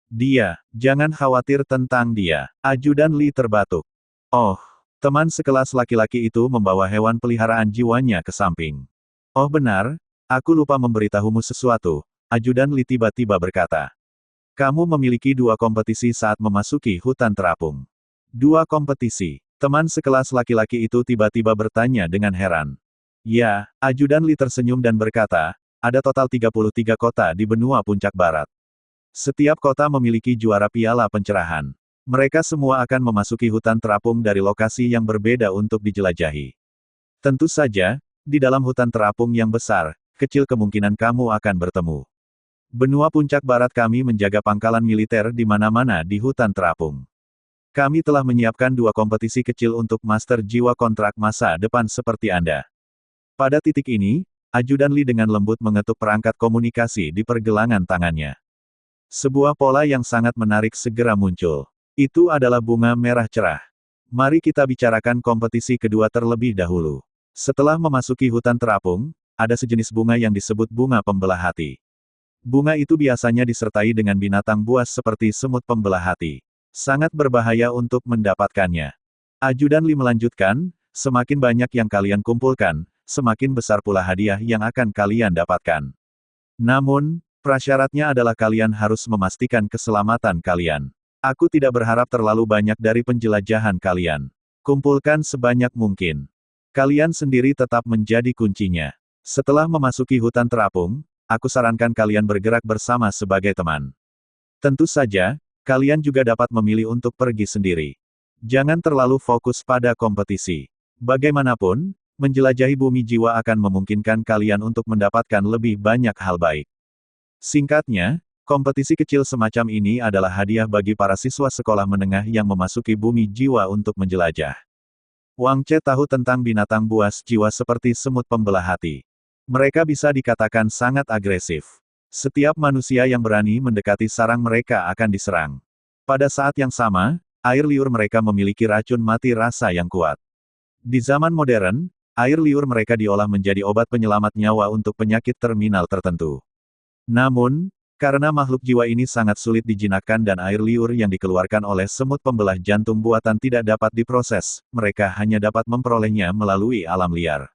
Dia, jangan khawatir tentang dia. Ajudan Li terbatuk. Oh, teman sekelas laki-laki itu membawa hewan peliharaan jiwanya ke samping. Oh benar, aku lupa memberitahumu sesuatu, ajudan Li tiba-tiba berkata. Kamu memiliki 2 kompetisi saat memasuki hutan terapung. 2 kompetisi. Teman sekelas laki-laki itu tiba-tiba bertanya dengan heran. Ya, ajudan Li tersenyum dan berkata, ada total 33 kota di benua puncak barat. Setiap kota memiliki juara piala pencerahan. Mereka semua akan memasuki hutan terapung dari lokasi yang berbeda untuk dijelajahi. Tentu saja, di dalam hutan terapung yang besar, kecil kemungkinan kamu akan bertemu. Benua puncak barat kami menjaga pangkalan militer di mana-mana di hutan terapung. Kami telah menyiapkan 2 kompetisi kecil untuk master jiwa kontrak masa depan seperti Anda. Pada titik ini, ajudan Li dengan lembut mengetuk perangkat komunikasi di pergelangan tangannya. Sebuah pola yang sangat menarik segera muncul. Itu adalah bunga merah cerah. Mari kita bicarakan kompetisi kedua terlebih dahulu. Setelah memasuki hutan terapung, ada sejenis bunga yang disebut bunga pembelah hati. Bunga itu biasanya disertai dengan binatang buas seperti semut pembelah hati. Sangat berbahaya untuk mendapatkannya. Ajudan Li melanjutkan, semakin banyak yang kalian kumpulkan, semakin besar pula hadiah yang akan kalian dapatkan. Namun, prasyaratnya adalah kalian harus memastikan keselamatan kalian. Aku tidak berharap terlalu banyak dari penjelajahan kalian. Kumpulkan sebanyak mungkin. Kalian sendiri tetap menjadi kuncinya. Setelah memasuki hutan terapung, aku sarankan kalian bergerak bersama sebagai teman. Tentu saja, kalian juga dapat memilih untuk pergi sendiri. Jangan terlalu fokus pada kompetisi. Bagaimanapun, menjelajahi bumi jiwa akan memungkinkan kalian untuk mendapatkan lebih banyak hal baik. Singkatnya, kompetisi kecil semacam ini adalah hadiah bagi para siswa sekolah menengah yang memasuki bumi jiwa untuk menjelajah. Wang Che tahu tentang binatang buas jiwa seperti semut pembelah hati. Mereka bisa dikatakan sangat agresif. Setiap manusia yang berani mendekati sarang mereka akan diserang. Pada saat yang sama, air liur mereka memiliki racun mati rasa yang kuat. Di zaman modern, air liur mereka diolah menjadi obat penyelamat nyawa untuk penyakit terminal tertentu. Namun, Karena makhluk jiwa ini sangat sulit dijinakkan dan air liur yang dikeluarkan oleh semut pembelah jantung buatan tidak dapat diproses, mereka hanya dapat memperolehnya melalui alam liar.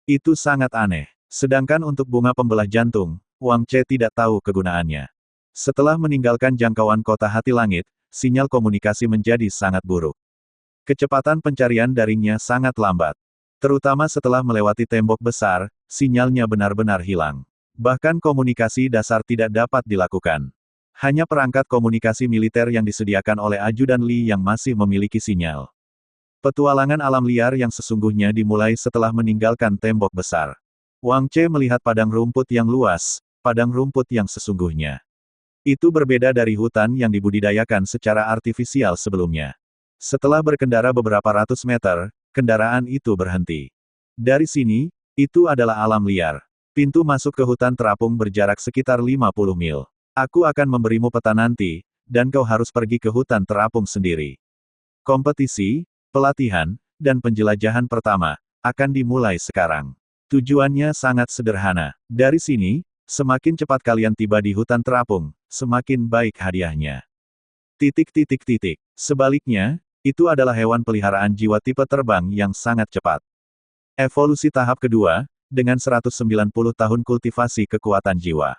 Itu sangat aneh. Sedangkan untuk bunga pembelah jantung, Wang Che tidak tahu kegunaannya. Setelah meninggalkan jangkauan kota hati langit, sinyal komunikasi menjadi sangat buruk. Kecepatan pencarian daringnya sangat lambat. Terutama setelah melewati tembok besar, sinyalnya benar-benar hilang. Bahkan komunikasi dasar tidak dapat dilakukan. Hanya perangkat komunikasi militer yang disediakan oleh ajudan Li yang masih memiliki sinyal. Petualangan alam liar yang sesungguhnya dimulai setelah meninggalkan tembok besar. Wang Che melihat padang rumput yang luas, padang rumput yang sesungguhnya. Itu berbeda dari hutan yang dibudidayakan secara artifisial sebelumnya. Setelah berkendara beberapa ratus meter, kendaraan itu berhenti. Dari sini, itu adalah alam liar. Pintu masuk ke hutan terapung berjarak sekitar 50 mil. Aku akan memberimu peta nanti, dan kau harus pergi ke hutan terapung sendiri. Kompetisi, pelatihan, dan penjelajahan pertama, akan dimulai sekarang. Tujuannya sangat sederhana. Dari sini, semakin cepat kalian tiba di hutan terapung, semakin baik hadiahnya. Sebaliknya, itu adalah hewan peliharaan jiwa tipe terbang yang sangat cepat. Evolusi tahap kedua, dengan 190 tahun kultivasi kekuatan jiwa.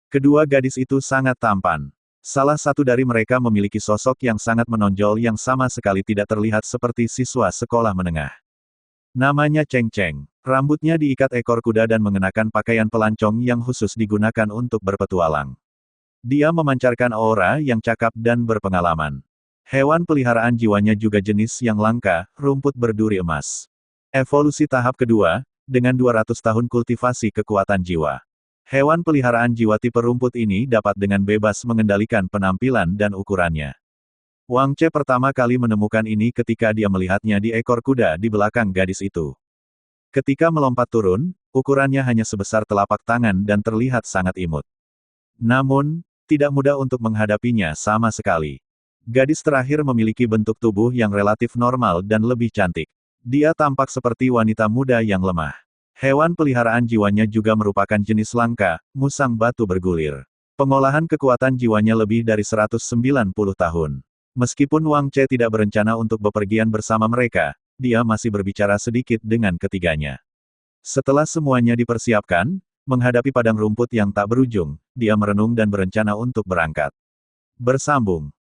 Kedua gadis itu sangat tampan. Salah satu dari mereka memiliki sosok yang sangat menonjol yang sama sekali tidak terlihat seperti siswa sekolah menengah. Namanya Cheng Cheng. Rambutnya diikat ekor kuda dan mengenakan pakaian pelancong yang khusus digunakan untuk berpetualang. Dia memancarkan aura yang cakap dan berpengalaman. Hewan peliharaan jiwanya juga jenis yang langka, rumput berduri emas. Evolusi tahap kedua, dengan 200 tahun kultivasi kekuatan jiwa. Hewan peliharaan jiwa tipe rumput ini dapat dengan bebas mengendalikan penampilan dan ukurannya. Wang Che pertama kali menemukan ini ketika dia melihatnya di ekor kuda di belakang gadis itu. Ketika melompat turun, ukurannya hanya sebesar telapak tangan dan terlihat sangat imut. Namun, tidak mudah untuk menghadapinya sama sekali. Gadis terakhir memiliki bentuk tubuh yang relatif normal dan lebih cantik. Dia tampak seperti wanita muda yang lemah. Hewan peliharaan jiwanya juga merupakan jenis langka, musang batu bergulir. Pengolahan kekuatan jiwanya lebih dari 190 tahun. Meskipun Wang Che tidak berencana untuk bepergian bersama mereka, dia masih berbicara sedikit dengan ketiganya. Setelah semuanya dipersiapkan, menghadapi padang rumput yang tak berujung, dia merenung dan berencana untuk berangkat. Bersambung.